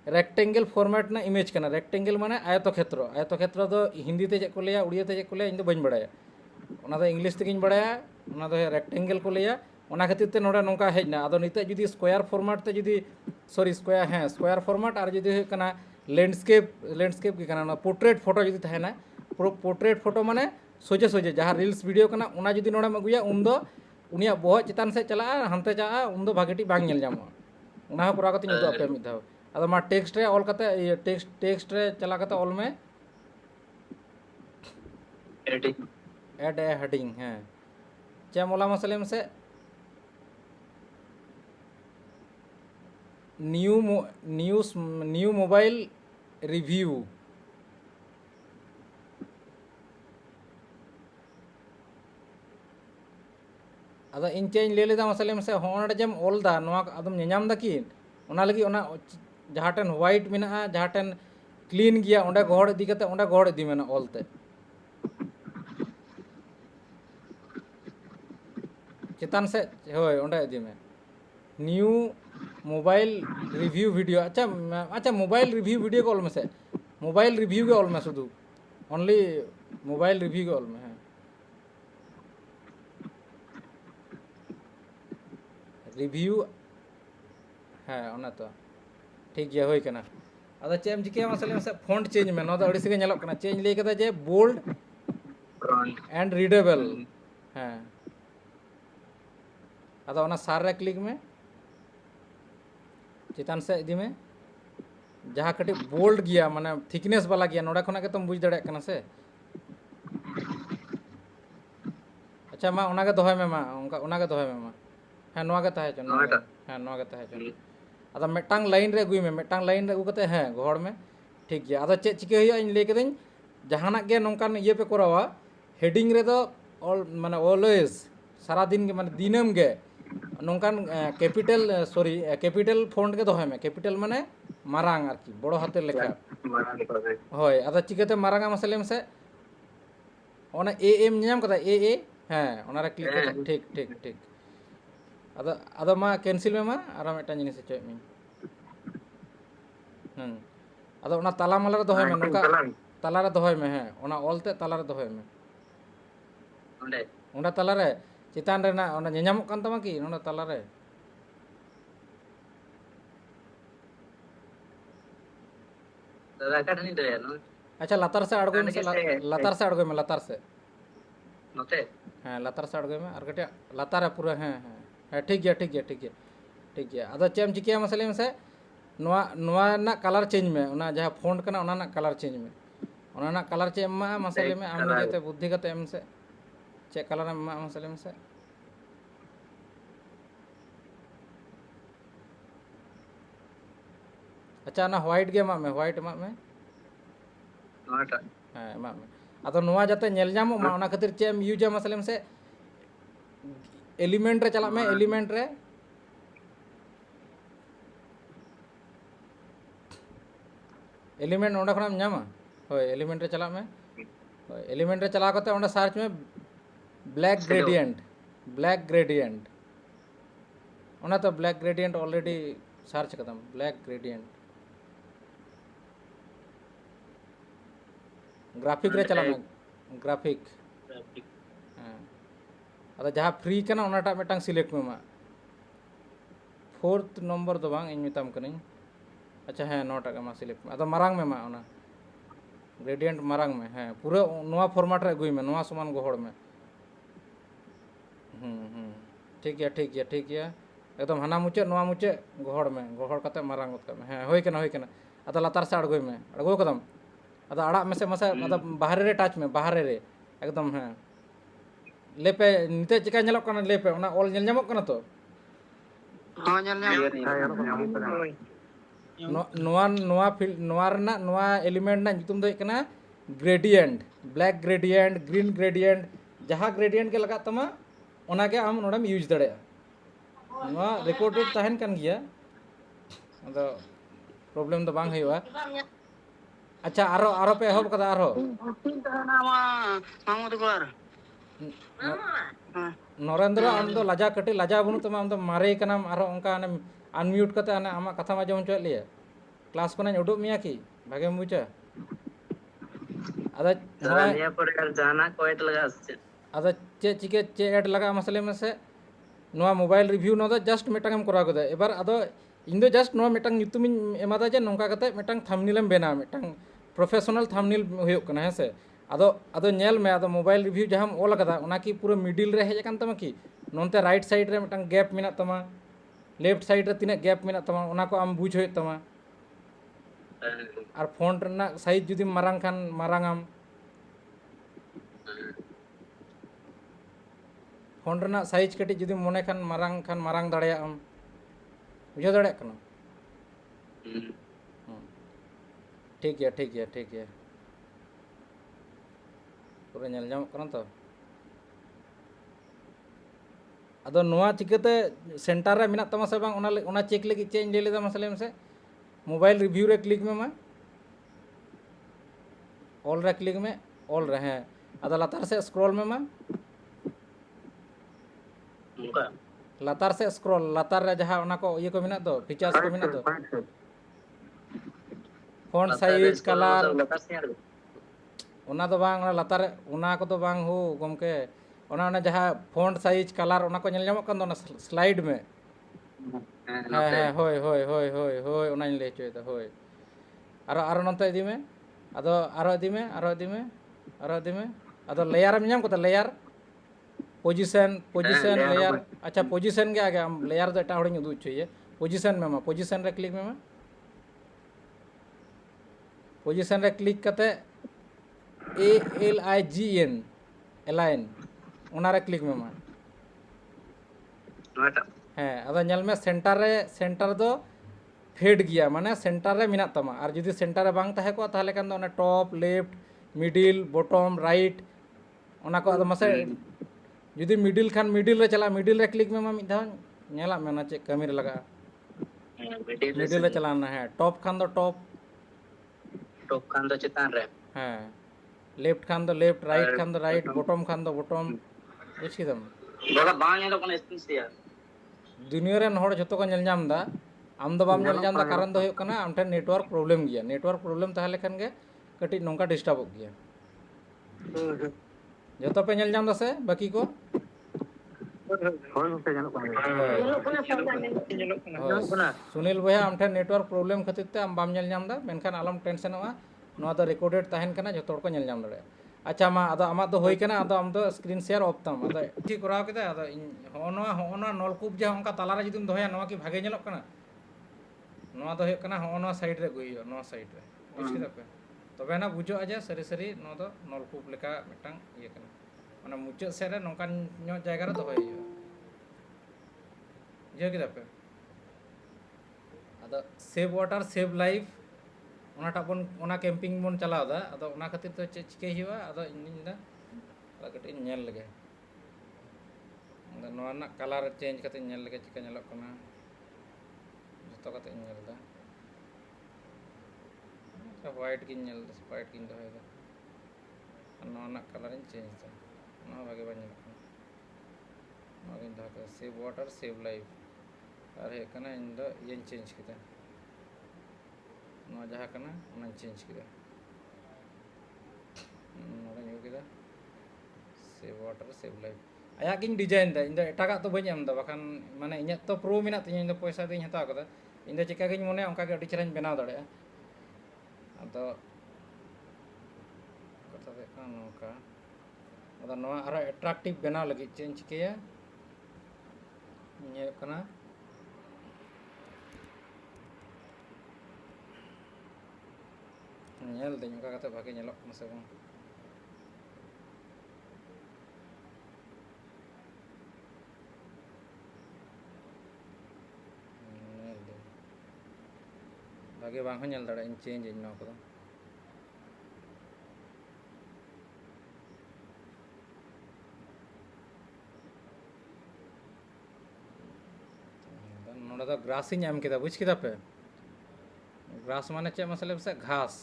रेक्टेंगल फॉर्मेट ना इमेज कना रेक्टेंगल माने आयतक्षेत्र दो हिंदी ते चेक को लेया उड़िया ते चेक को लेया इन दो बइन बड़ाया ओना दो इंग्लिश ते गिन बड़ाया ओना दो रेक्टेंगल को लेया ओना खातिर ते नोडे नोंका हेजना आदो निते जुदी स्क्वायर फॉर्मेट ते जुदी सॉरी स्क्वायर फॉर्मेट और जुदी होय कना लैंडस्केप की कना पोर्ट्रेट फोटो जुदी थाहेना पोर्ट्रेट फोटो माने सोजे सोजे जहाँ रील्स वीडियो कना उना जुदी नोडे अगुया उन दो उनिया बहुत चितान से चला हनते जा उन दो भागेटी बांग नेल जामो उना हो पुरा कते उदो अपे मिद धाव आदो मा टेक्स्ट रे ऑल कते ये टेक्स्ट रे चला कते ऑल में ऐड ए हेडिंग है चे मोला मसलेम से न्यू मोबाइल रिव्यू अदा इन चेंज ले लेदा मसले में से होंड जम ऑल दा नोआ अदम नेनाम दा की ओना लगी ओना जहाँ टेन व्हाइट मेना जहाँ टेन क्लीन गया ओंडे गोहड़ इदी कते ओंडे गोहड़ इदी मेना ऑल ते चेतन से होय ओंडे इदी में न्यू मोबाइल रिव्यू वीडियो अच्छा मोबाइल रिव्यू वीडियो को ऑल में से मोबाइल रिव्यू के ऑल में शुद्ध ओनली मोबाइल रिव्यू के ऑल में है रिव्यू है ओना तो ठीक गया होय कना अदा चेम चिके मसले में से फॉन्ट चेंज में नोदा अड़ी से नेलक कना चेंज ले कदा जे बोल्ड एंड रीडेबल है अदा ओना सार रे क्लिक में चितान से इदी में जहाँ कटी बोल्ड गया माने थिकनेस वाला गया नोडा खना के तुम बुझ दड़े कना से अच्छा मा ओना के दोहय में मा ओना के दोहय में मा हाँ नोआ के ताहे चन हाँ नोआ के ताहे चन अदा मेटांग लाइन रे अगुई में मेटांग लाइन रे अगु कते हैं गोहड़ में ठीक गया अदा चे चिके हुआ इन ले कदिन जहानाक गे नोंकान ये पे करावा हेडिंग रे दो ऑल माने ऑलवेज सारा दिन के माने दिनम गे नोंकान कैपिटल फॉन्ट के दोहय में कैपिटल माने मारांग आरकी बड़ो हाथे लेखा होय अदा चिकेते मारांगा मसलेम से ओना ए एम नाम कदा ए हाँ ओना रे क्लिक कदा ठीक अदा अदा मा कैंसिल में मा आरो मेटा जिनिस चोय में अदा ओना ताला माला रे दोहय में नोका ᱛᱟᱞᱟᱨᱮ ᱫᱚᱦᱚᱭ ᱢᱮ ᱦᱮᱸ ᱚᱱᱟ ᱚᱞᱛᱮ ᱛᱟᱞᱟᱨᱮ ᱫᱚᱦᱚᱭ ᱢᱮ ᱚᱸᱰᱮ ᱚᱸᱰᱮ ᱛᱟᱞᱟᱨᱮ ᱪᱮᱛᱟᱱ ᱨᱮᱱᱟᱜ ᱚᱱᱟ ᱧᱮᱧᱟᱢᱚᱜ ᱠᱟᱱ ᱛᱟᱢᱟ ᱠᱤ ᱚᱸᱰᱮ ᱛᱟᱞᱟᱨᱮ दादा का नहीं दे यार ᱟᱪᱪᱷᱟ ᱞᱟᱛᱟᱨ ᱥᱮᱫ ᱟᱬᱜᱚᱭ ᱢᱮᱥᱮ ᱞᱟᱛᱟर ᱥᱮᱫ ᱟᱬᱜᱚᱭ ᱢᱮ ᱞᱟᱛᱟर ᱥᱮᱫ नोते ᱦᱮᱸ ᱞᱟᱛᱟর ᱥᱮᱫ ᱟᱬᱜᱚᱭ ᱢᱮ ᱟᱨ ᱠᱟᱹᱴᱤᱡ ᱞᱟᱛᱟᱨ ᱨᱮ ᱯᱩᱨᱟᱹ ᱦᱮᱸ ᱦᱮᱸ ᱦᱮᱸ ᱴᱷᱤᱠ ᱜᱮᱭᱟ ᱴᱷᱤक ᱜᱮᱭᱟ ᱴᱷᱤक ᱜᱮᱭᱟ ᱴᱷᱤक ᱜᱮᱭᱟ ᱟᱫᱚ ᱪᱮᱫ ᱮᱢ ᱪᱤᱠᱟᱹᱭᱟ ᱢᱟᱥᱮ ᱞᱟᱹᱭ ᱢᱮᱥᱮ ᱱᱚᱣᱟ ᱨᱮᱱᱟᱜ ᱠᱟᱞᱟর চেঞ্জ ᱢᱮ ᱚᱱᱟ ᱡᱟᱦᱟᱸ ᱯᱷᱚন্ট ᱠᱟᱱᱟ ᱚᱱᱟ ᱨᱮᱱᱟᱜ ᱠᱟᱞᱟর চেঞ্জ ᱢᱮ ᱚᱱᱟ ᱨᱮᱱᱟᱜ ᱠᱟᱞᱟর ᱪᱮᱫ ᱮᱢ ᱮᱢᱟᱜᱼᱟ ᱢᱟᱥᱮ ᱞᱟᱹᱭ ᱢᱮ ᱟᱢ ᱱᱤᱡᱮᱛᱮ ᱵᱩᱫᱽᱫᱷᱤ ᱠᱟᱛᱮ ᱮᱢ ᱢᱮᱥᱮ ᱪᱮᱫ ᱠᱟᱞᱟর ᱮᱢ ᱮᱢᱟᱜᱼᱟ ᱢᱟᱥᱮ ᱞᱟᱹᱭ ᱢᱮᱥᱮ ᱟᱪᱪᱷᱟ ᱚᱱᱟ হোয়াইট ᱜᱮ ᱮᱢᱟᱜ ᱢᱮ হোয়াইট ᱮᱢᱟᱜ ᱢᱮ नोटा ᱦᱮᱸ ᱮᱢᱟᱜ ᱢᱮ ᱟᱫᱚ ᱱᱚᱣᱟ ᱡᱟᱛᱮ ᱧᱮᱞ ᱧᱟᱢᱚᱜ ᱢᱟ ᱚᱱᱟ ᱠᱷᱟᱹᱛᱤᱨ ᱪᱮᱫ ᱮᱢ ᱤᱭᱩᱡᱟ ᱢᱟᱥᱮ ᱞᱟᱹᱭ ᱢᱮᱥᱮ एलिमेंट रे चला में एलिमेंट रे एलिमेंट ओंडे खना नामा होय एलिमेंट रे चला में होय एलिमेंट रे चला करते ओंडे सर्च में ब्लैक ग्रेडियंट ओना तो ब्लैक ग्रेडियंट ऑलरेडी सर्च कदम ब्लैक ग्रेडियंट ग्राफिक रे चला में ग्राफिक अदा जहाँ फ्री कना ओनाटा मिटांग सिलेक्ट में मा 4th नंबर दो बांग इन मिताम कनिंग अच्छा है नोटा का मा सिलेक्ट में अदा मारांग में मा ओना ग्रेडियंट मारांग में है पूरा नोआ फॉर्मेट रे गुई में नोआ समान गोहड़ में ठीक है एकदम हाना मुचे नोआ मुचे गोहड़ में गोहड़ कते मारांग होत में है होय कना अदा लतार से अड़गोय में अड़गो कदम अदा अड़ा में से मसे अदा बाहरे रे टच में बाहरे रे एकदम है लेपे निते चिका ñelok kana लेपे ओना all ñel ñamok kana to हां ñel ñam नोआ रना नोआ एलिमेंट ना nyutum do kana gradient black gradient green gradient जहां ग्रेडियंट के लगा तमा ओना के आम नोडम यूज दड़े नोआ रिकॉर्डेड तहन कन गिया अदो प्रॉब्लम तो बांग हुआ अच्छा आरो पे एहब कदा आरो तीन तहना मा मामू दुगर नरेंद्र आम दो लाजा कटी लाजा बनु तमा आम दो मारे कनाम आरो ओंका अनम्यूट कते आने आमा कथा मा जम चोय लिया क्लास को उडुक मिया की भागे मुचा अदा दादा लिया पर यार जाना कोएट लगा से अदा चे ऐड लगा मसले में से नोआ मोबाइल रिव्यू नो जस्ट मिटांग एम करा गदा एबार अदो इन दो जस्ट नोआ मिटांग nyutum इन एमादा जे नोंका कते मिटांग थंबनेल एम बेना मिटांग प्रोफेशनल थंबनेल हुयो कना है से अदो नेल में अदो मोबाइल रिव्यू जहां ऑल कदा ओना की पूरा मिडिल रे हेज कान तमा की नोनते राइट साइड रे मिटांग गैप मिना तमा लेफ्ट साइड रे तिना गैप मिना तमा ओना को आम बुझ होय तमा और फॉन्ट रना साइज जुदी मारांग खान मारांगाम फॉन्ट रना साइज कटी जुदी मोने खान मारांग दाड़े आम बुझा दाड़े कना ठीक है पूरा ñel ñamok kana to अदो नोआ चिकते सेंटर रे मिना तमा से बांग ओना चेक लगी चे इन ले लेदा मसले में से मोबाइल रिव्यू रे क्लिक में मा ऑल रे क्लिक में ऑल रे हैं अदो लतार से स्क्रॉल में मा लतार से स्क्रॉल लतार रे जहां ओना को ये को मिना दो फीचर्स को मिना दो फॉन्ट साइज कलर ओना दो बांग ओना लतार ओना को तो बांग हो गमके ओना जहां फॉन्ट साइज कलर ओना को ñel ñamok kan ओना स्लाइड में हाँ होय ओना ले चोय दा होय आरो नंते इदी में आरो इदी में अदो लेयर में ñam को लेयर पोजीशन लेयर अच्छा पोजीशन के आगे हम लेयर दो एटा हड़िन उदु चाहिए पोजीशन में मा पोजीशन रे क्लिक में मा पोजीशन रे क्लिक करते ALIGN अलाइन ओना रे क्लिक में मा हाँ अदो ñel में सेंटर दो फेड गया माने सेंटर रे मिना तमा और जुदी सेंटर रे बांग ताहे को ताहले कान दो ओना top left middle bottom right ओना को अदो मसे जुदी मिडिल खान मिडिल रे चला मिडिल रे क्लिक में मा मिद धाव ñela में ना चे कमी रे लगा मिडिल रे चलाना है टॉप खान दो चितान रे हाँ लेफ्ट खान दो लेफ्ट राइट खान दो राइट बॉटम खान दो बॉटम बुझ किदम दादा बांग ñelo कोन स्क्रीन से यार दुनिया रे नहड़ जतो को ñel ñam दा आम दो बाम ñel ñam दा कारण दो कारण आम ठेन नेटवर्क प्रॉब्लम गया नेटवर्क प्रॉब्लम ताहले खान गे कटी नौका डिस्टर्ब गया ᱦᱳᱭ जो पे नेल जाम से बाकी को ᱜᱚᱝᱠᱮ ᱧᱮᱞᱚᱜ ᱠᱟᱱ ᱜᱮᱭᱟ Nyelok kena sama nih. ᱦᱳᱭ ᱥᱩᱱᱤᱞ ᱵᱚᱭᱦᱟ ᱟᱢ ᱴᱷᱮᱱ ᱱᱮᱴᱣᱟᱨᱠ ᱯᱨᱚᱵᱞᱮᱢ ᱠᱷᱟᱹᱛᱤᱨ ᱛᱮ ᱟᱢ ᱵᱟᱢ ᱧᱮᱞ ᱧᱟᱢ ᱮᱫᱟ ᱢᱮᱱᱠᱷᱟन ᱟᱞᱚᱢ ᱴᱮᱱᱥᱚᱱᱚᱜᱼᱟ ᱱᱚᱣᱟ ᱫᱚ ᱨᱮᱠᱚর্ডেড ᱛᱟᱦᱮᱱ ᱠᱟᱱᱟ ᱡᱚᱛᱚ ᱦᱚᱲ ᱠᱚ ᱧᱮᱞ ᱧᱟᱢ ᱫᱟᱲᱮᱭᱟᱜᱼᱟ ᱟᱪᱪᱷᱟ ᱢᱟ ᱟᱫᱚ ᱟᱢᱟᱜ ᱫᱚ ᱦᱩᱭ ᱠᱟᱱᱟ ᱟᱫᱚ ᱟᱢ ᱫᱚ ᱥᱠᱨᱤᱱ শেয়ার ᱚᱯ ᱛᱟᱢ ᱟᱫᱚ ᱴᱷᱤᱠ ᱠᱚᱨᱟᱣ ᱠᱮᱫᱟ ᱟᱫᱚ ᱤᱧ ᱦᱚᱸᱜᱼᱚ ᱱᱚᱣᱟ ᱱᱚᱞᱠᱩᱯ ᱡᱟᱦᱟᱸ ᱚᱱᱠᱟ ᱛᱟᱞᱟᱨᱮ ᱡᱩᱫᱤᱢ ᱫᱚᱦᱚᱭᱟ ᱱᱚᱣᱟ ᱠᱤ ᱵᱷᱟᱜᱮ ᱧᱮᱞᱚᱜ ᱠᱟᱱᱟ ᱱᱚᱣᱟ ᱫᱚ ᱦᱩᱭᱩᱜ ᱠᱟᱱᱟ ᱦᱚᱸᱜᱼᱚ ᱱᱚᱣᱟ ᱥᱟᱭᱤᱰ ᱨᱮ ᱟᱹᱜᱩᱭ ᱦᱩᱭᱩᱜᱼᱟ ᱱᱚᱣᱟ ᱥᱟᱭᱤᱰ ᱨᱮ ᱵᱩᱡᱽ ᱠᱮᱫᱟ ᱯᱮ ᱛᱚᱵᱮ ᱟᱱᱟᱜ ᱵᱩᱡᱷᱟᱹᱜᱼᱟ ᱡᱮ ᱥᱟᱹᱨᱤ ᱥᱟᱹᱨᱤ ᱱᱚᱣᱟ ᱫᱚ ᱱᱚᱞᱠᱩᱯ ᱞᱮᱠᱟ ᱢᱤᱫᱴᱟᱝ ᱤᱭᱟᱹ ᱠᱟᱱᱟ ᱢᱟᱱᱮ ᱢᱩᱪᱟᱹᱫ ᱥᱮᱫ ᱨᱮ ᱱᱚᱝᱠᱟᱱ ᱧᱚᱜ ᱡᱟᱭᱜᱟ ᱨᱮ ᱫᱚᱦᱚᱭ ᱦᱩᱭᱩᱜᱼᱟ ᱵᱩᱡᱷᱟᱹᱣ ᱠᱮᱫᱟ ᱯᱮ ᱟᱫᱚ सेव वाटर सेव लाइफ ᱚᱱᱟᱴᱟᱜ ᱵᱚᱱ ᱚᱱᱟ ᱠᱮᱢᱯᱤᱝ ᱵᱚᱱ ᱪᱟᱞᱟᱣ ᱮᱫᱟ ᱟᱫᱚ ᱚᱱᱟ ᱠᱷᱟᱹᱛᱤᱨ ᱛᱮ ᱪᱮᱫ ᱪᱤᱠᱟᱹᱭ ᱦᱩᱭᱩᱜᱼᱟ ᱟᱫᱚ ᱤᱧ ᱞᱟᱹᱭᱫᱟ ᱟᱫᱚ ᱠᱟᱹᱴᱤᱡ ᱤᱧ ᱧᱮᱞ ᱞᱮᱜᱮ ᱟᱫᱚ ᱱᱚᱣᱟ ᱨᱮᱱᱟᱜ ᱠᱟᱞᱟᱨ ᱪᱮᱧᱡᱽ ᱠᱟᱛᱮ ᱤᱧ ᱧᱮᱞ ᱞᱮᱜᱮ ᱪᱤᱠᱟ ᱧᱮᱞᱚᱜ ᱠᱟᱱᱟ ᱡᱚᱛᱚ ᱠᱟᱛᱮ ᱤᱧ ᱧᱮᱞ ᱮᱫᱟ হোয়াইট গিᱧ ᱧᱮᱞ ᱮᱫᱟ হোয়াইট ᱜᱤᱧ ᱫᱚᱦᱚᱭᱮᱫᱟ আর ᱱᱚᱣᱟ ᱨᱮᱱᱟᱜ ᱠᱟᱞᱟᱨᱤᱧ ᱪᱮᱧᱡᱽ ᱮᱫᱟ ᱱᱚᱣᱟ ᱵᱷᱟᱜᱮ ᱵᱟᱝ ᱧᱮᱞᱚᱜ ᱠᱟᱱᱟ ᱱᱚᱣᱟ ᱜᱤᱧ ᱫᱚᱦᱚ ᱠᱮᱫᱟ सेव वाटर सेव लाइफ আর ᱦᱩᱭᱩᱜ ᱠᱟᱱᱟ ᱤᱧ ᱫᱚ ᱤᱭᱟᱹᱧ ᱪᱮᱧᱡᱽ ᱠᱮᱫᱟ ᱱᱚᱣᱟ ᱡᱟᱦᱟᱸ ᱠᱟᱱᱟ ᱚᱱᱟᱧ ᱪᱮᱧᱡᱽ ᱠᱮᱫᱟ ᱱᱚᱰᱮᱧ ᱟᱹᱜᱩ ᱠᱮᱫᱟ सेव वाटर सेव लाइफ ᱟᱭᱟᱜ ᱜᱤᱧ ᱰᱤᱡᱟᱭᱤᱱ ᱮᱫᱟ ᱤᱧ ᱫᱚ ᱮᱴᱟᱜᱟᱜ ᱫᱚ ᱵᱟᱹᱧ ᱮᱢ ᱮᱫᱟ ᱵᱟᱠᱷᱟᱱ ᱢᱟᱱᱮ ᱤᱧᱟᱹᱜ ᱛᱚ ᱯᱨᱳ ᱢᱮᱱᱟᱜ ᱛᱤᱧᱟ ᱤᱧ ᱫᱚ ᱯᱚᱭᱥᱟ ᱫᱚᱧ ᱦᱟᱛᱟᱣ ᱠᱟᱫᱟ ᱤᱧ ᱫᱚ ᱪᱮᱠᱟ ᱜᱤᱧ ᱢᱚᱱᱮᱭᱟ ᱚᱱᱠᱟ ᱜᱮ ᱟᱹᱰᱤ ᱪᱮᱦᱨᱟᱧ ᱵᱮᱱᱟᱣ ᱫᱟᱲᱮᱭᱟᱜᱼᱟ ᱟᱫᱚ ᱠᱟᱛᱷᱟ ᱫᱚ ᱦᱩᱭᱩᱜ ᱠᱟᱱᱟ ᱱᱚᱝᱠᱟ ᱟᱫᱚ ᱱᱚᱣᱟ ᱟᱨᱚ ᱮᱴᱨᱟᱠᱴᱤᱵᱷ ᱵᱮᱱᱟᱣ ᱞᱟᱹᱜᱤᱫ ᱪᱮᱫ ᱤᱧ ᱪᱤᱠᱟᱹᱭᱟ ᱦᱩᱭᱩᱜ ᱠᱟᱱᱟ ᱧᱮᱞ ᱫᱟᱹᱧ ᱚᱱᱠᱟ ᱠᱟᱛᱮ ᱵᱷᱟᱜᱮ ᱧᱮᱞᱚᱜ ᱠᱟᱱᱟ ᱥᱮ ᱵᱟᱝ ᱧᱮᱞ ᱫᱟᱹᱧ ᱵᱷᱟᱜᱮ ᱵᱟᱝ ᱦᱚᱸ ᱧᱮᱞ ᱫᱟᱲᱮᱭᱟᱜ ᱤᱧ ᱪᱮᱧᱡᱽ ᱟᱹᱧ ᱱᱚᱣᱟ ᱠᱚᱫᱚ नोड़ा दो ग्रास ᱤᱧ ᱮᱢ ᱠᱮᱫᱟ बुझ केदा पे ग्रास माने चेक मसले से घास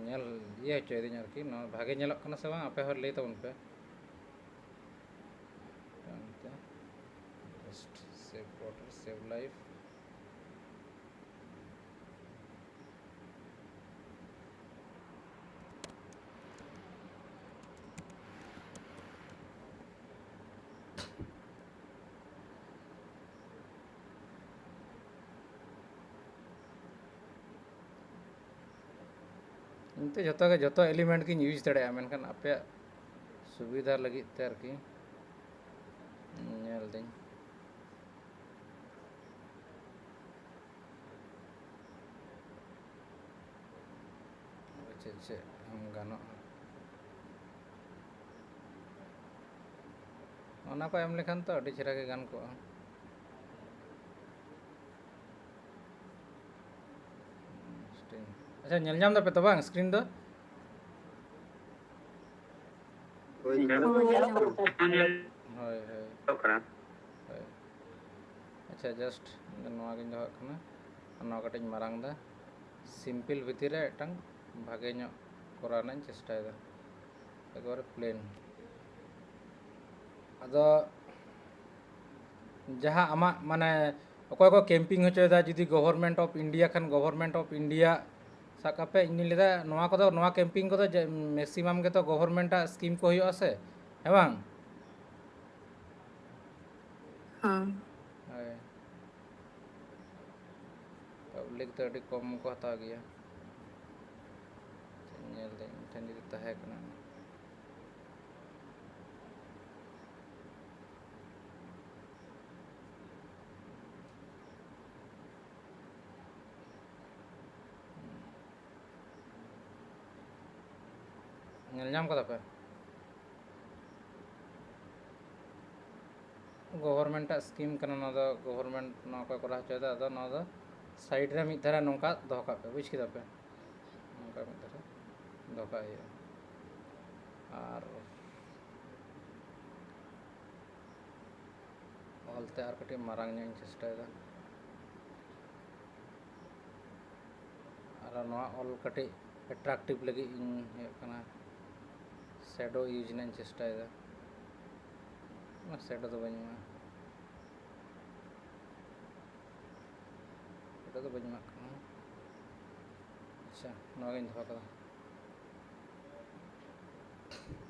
ᱧᱮᱞ ᱤᱭᱟᱹ ᱦᱚᱪᱚᱭᱮᱫᱟᱹᱧ ᱟᱨᱠᱤ ᱱᱚᱣᱟ ᱵᱷᱟᱜᱮ ᱧᱮᱞᱚᱜ ᱠᱟᱱᱟ ᱥᱮ ᱵᱟᱝ ᱟᱯᱮ ᱦᱚᱸ ᱞᱟᱹᱭ ᱛᱟᱵᱚᱱ ᱯᱮ just save water save life ᱤᱧ ᱛᱚ ᱡᱚᱛᱚ एलिमेंट ᱜᱤᱧ ᱤᱭᱩᱡᱽ ᱫᱟᱲᱮᱭᱟᱜᱼᱟ ᱢᱮᱱᱠᱷᱟन ᱟᱯᱮᱭᱟᱜ ᱥᱩᱵᱤᱫᱷᱟ ᱞᱟᱹᱜᱤᱫ ᱛᱮ ᱟᱨᱠᱤ ᱧᱮᱞ ᱫᱟᱹᱧ ᱪᱮᱫ ᱪᱮᱫ ᱜᱟᱱᱚᱜᱼᱟ ᱚᱱᱟ ᱠᱚ ᱮᱢ ᱞᱮᱠᱷᱟᱱ ᱛᱚ ᱟᱹᱰᱤ ᱪᱮᱦᱨᱟ ᱜᱮ ᱜᱟᱱ ᱠᱚᱜᱼᱟ अच्छा ñel ñam ᱫᱟᱯᱮ ᱛᱚ ᱵᱟᱝ ᱥᱠᱨᱤᱱ ᱫᱚ ᱦᱳᱭ ᱦᱳᱭ ᱦᱳᱭ ᱦᱳᱭ ᱟᱪᱪᱷᱟ ᱡᱟᱥᱴ ᱱᱚᱣᱟ ᱜᱤᱧ ᱫᱚᱦᱚ ᱠᱟᱱᱟ ᱟᱨ ᱱᱚᱣᱟ ᱠᱟᱹᱴᱤᱡ ᱤᱧ ᱢᱟᱨᱟᱝ ᱮᱫᱟ ᱥᱤᱢᱯᱤᱞ ᱵᱷᱤᱛᱤᱨ ᱨᱮ ᱢᱤᱫᱴᱟᱝ ᱵᱷᱟᱜᱮ ᱧᱚᱜ ᱠᱚᱨᱟᱣ ᱨᱮᱱᱟᱜ ᱤᱧ ᱪᱮᱥᱴᱟᱭᱮᱫᱟ ᱮᱠবারে প্লেন ᱟᱫᱚ ᱡᱟᱦᱟᱸ ᱟᱢᱟᱜ ᱢᱟᱱᱮ ᱚᱠᱚᱭ ᱠᱚ ᱠᱮᱢᱯᱤᱝ ᱦᱚᱪᱚᱭᱮᱫᱟ ᱡᱩᱫᱤ ᱜᱚᱵᱷᱚᱨᱱᱢᱮᱱᱴ ᱚᱯᱷ ᱤᱱᱰᱤᱭᱟ ᱠᱷᱟᱱ ᱜᱚᱵᱷᱚᱨᱱᱢᱮᱱᱴ ᱚᱯᱷ ᱤᱱᱰᱤᱭᱟ ᱥᱟᱵ ᱠᱟᱜ ᱯᱮ ᱤᱧ ᱞᱟᱹᱭᱫᱟ ᱱᱚᱣᱟ ᱠᱚᱫᱚ ᱱᱚᱣᱟ ᱠᱮᱢᱯᱤᱝ ᱠᱚᱫᱚ ᱢᱮᱠᱥᱤᱢᱟᱢ ᱜᱮᱛᱚ ᱜᱚᱵᱷᱚᱨᱱᱢᱮᱱᱴᱟᱜ ᱥᱠᱤᱢ ᱠᱚ ᱦᱩᱭᱩᱜᱼᱟ ᱥᱮ ᱦᱮᱸ ᱵᱟᱝ हाँ ᱦᱳᱭ ᱯᱟᱵᱽᱞᱤᱠ ᱫᱚ ᱟᱹᱰᱤ ᱠᱚᱢ ᱠᱚ ᱦᱟᱛᱟᱣ ᱜᱮᱭᱟ ᱧᱮᱞ ᱫᱟᱹᱧ ᱤᱧ ᱴᱷᱮᱱ ᱡᱩᱫᱤ ᱛᱟᱦᱮᱸ ᱠᱟᱱᱟ ᱧᱮᱞ ᱧᱟᱢ ᱠᱟᱫᱟ ᱯᱮ गवर्नमेंट स्कीम करना ना दो गवर्नमेंट ना को करा चाहिए अदो ना दो साइड रे मिद धारा नोंका दोह का पे बुझ किदा पे नोंका मिद धारा दोह का है और ऑलते आर कटी मारांग ᱧᱚᱜ ᱤᱧ ᱪᱮᱥᱴᱟᱭᱮᱫᱟ ᱟᱨ ᱱᱚᱣᱟ ᱚᱞ ᱠᱟᱹᱴᱤᱡ ᱮᱴᱨᱟᱠᱴᱤᱵᱷ ᱞᱟᱹᱜᱤᱫ ᱤᱧ ᱦᱩᱭᱩᱜ ᱠᱟᱱᱟ ᱥᱮᱰᱳ ᱤᱭᱩᱡᱽ ᱨᱮᱱᱟᱜ ᱤᱧ ᱪᱮᱥᱴᱟᱭᱮᱫᱟ ᱥᱮᱰᱳ ᱫᱚ ᱵᱟᱹᱧ ᱮᱢᱟ ᱥᱮᱰᱳ ᱫᱚ ᱵᱟᱹᱧ ᱮᱢᱟᱜ ᱠᱟᱱᱟ ᱟᱪᱪᱷᱟ ᱱᱚᱣᱟᱜᱤᱧ ᱫᱚᱦᱚ ᱠᱟᱫᱟ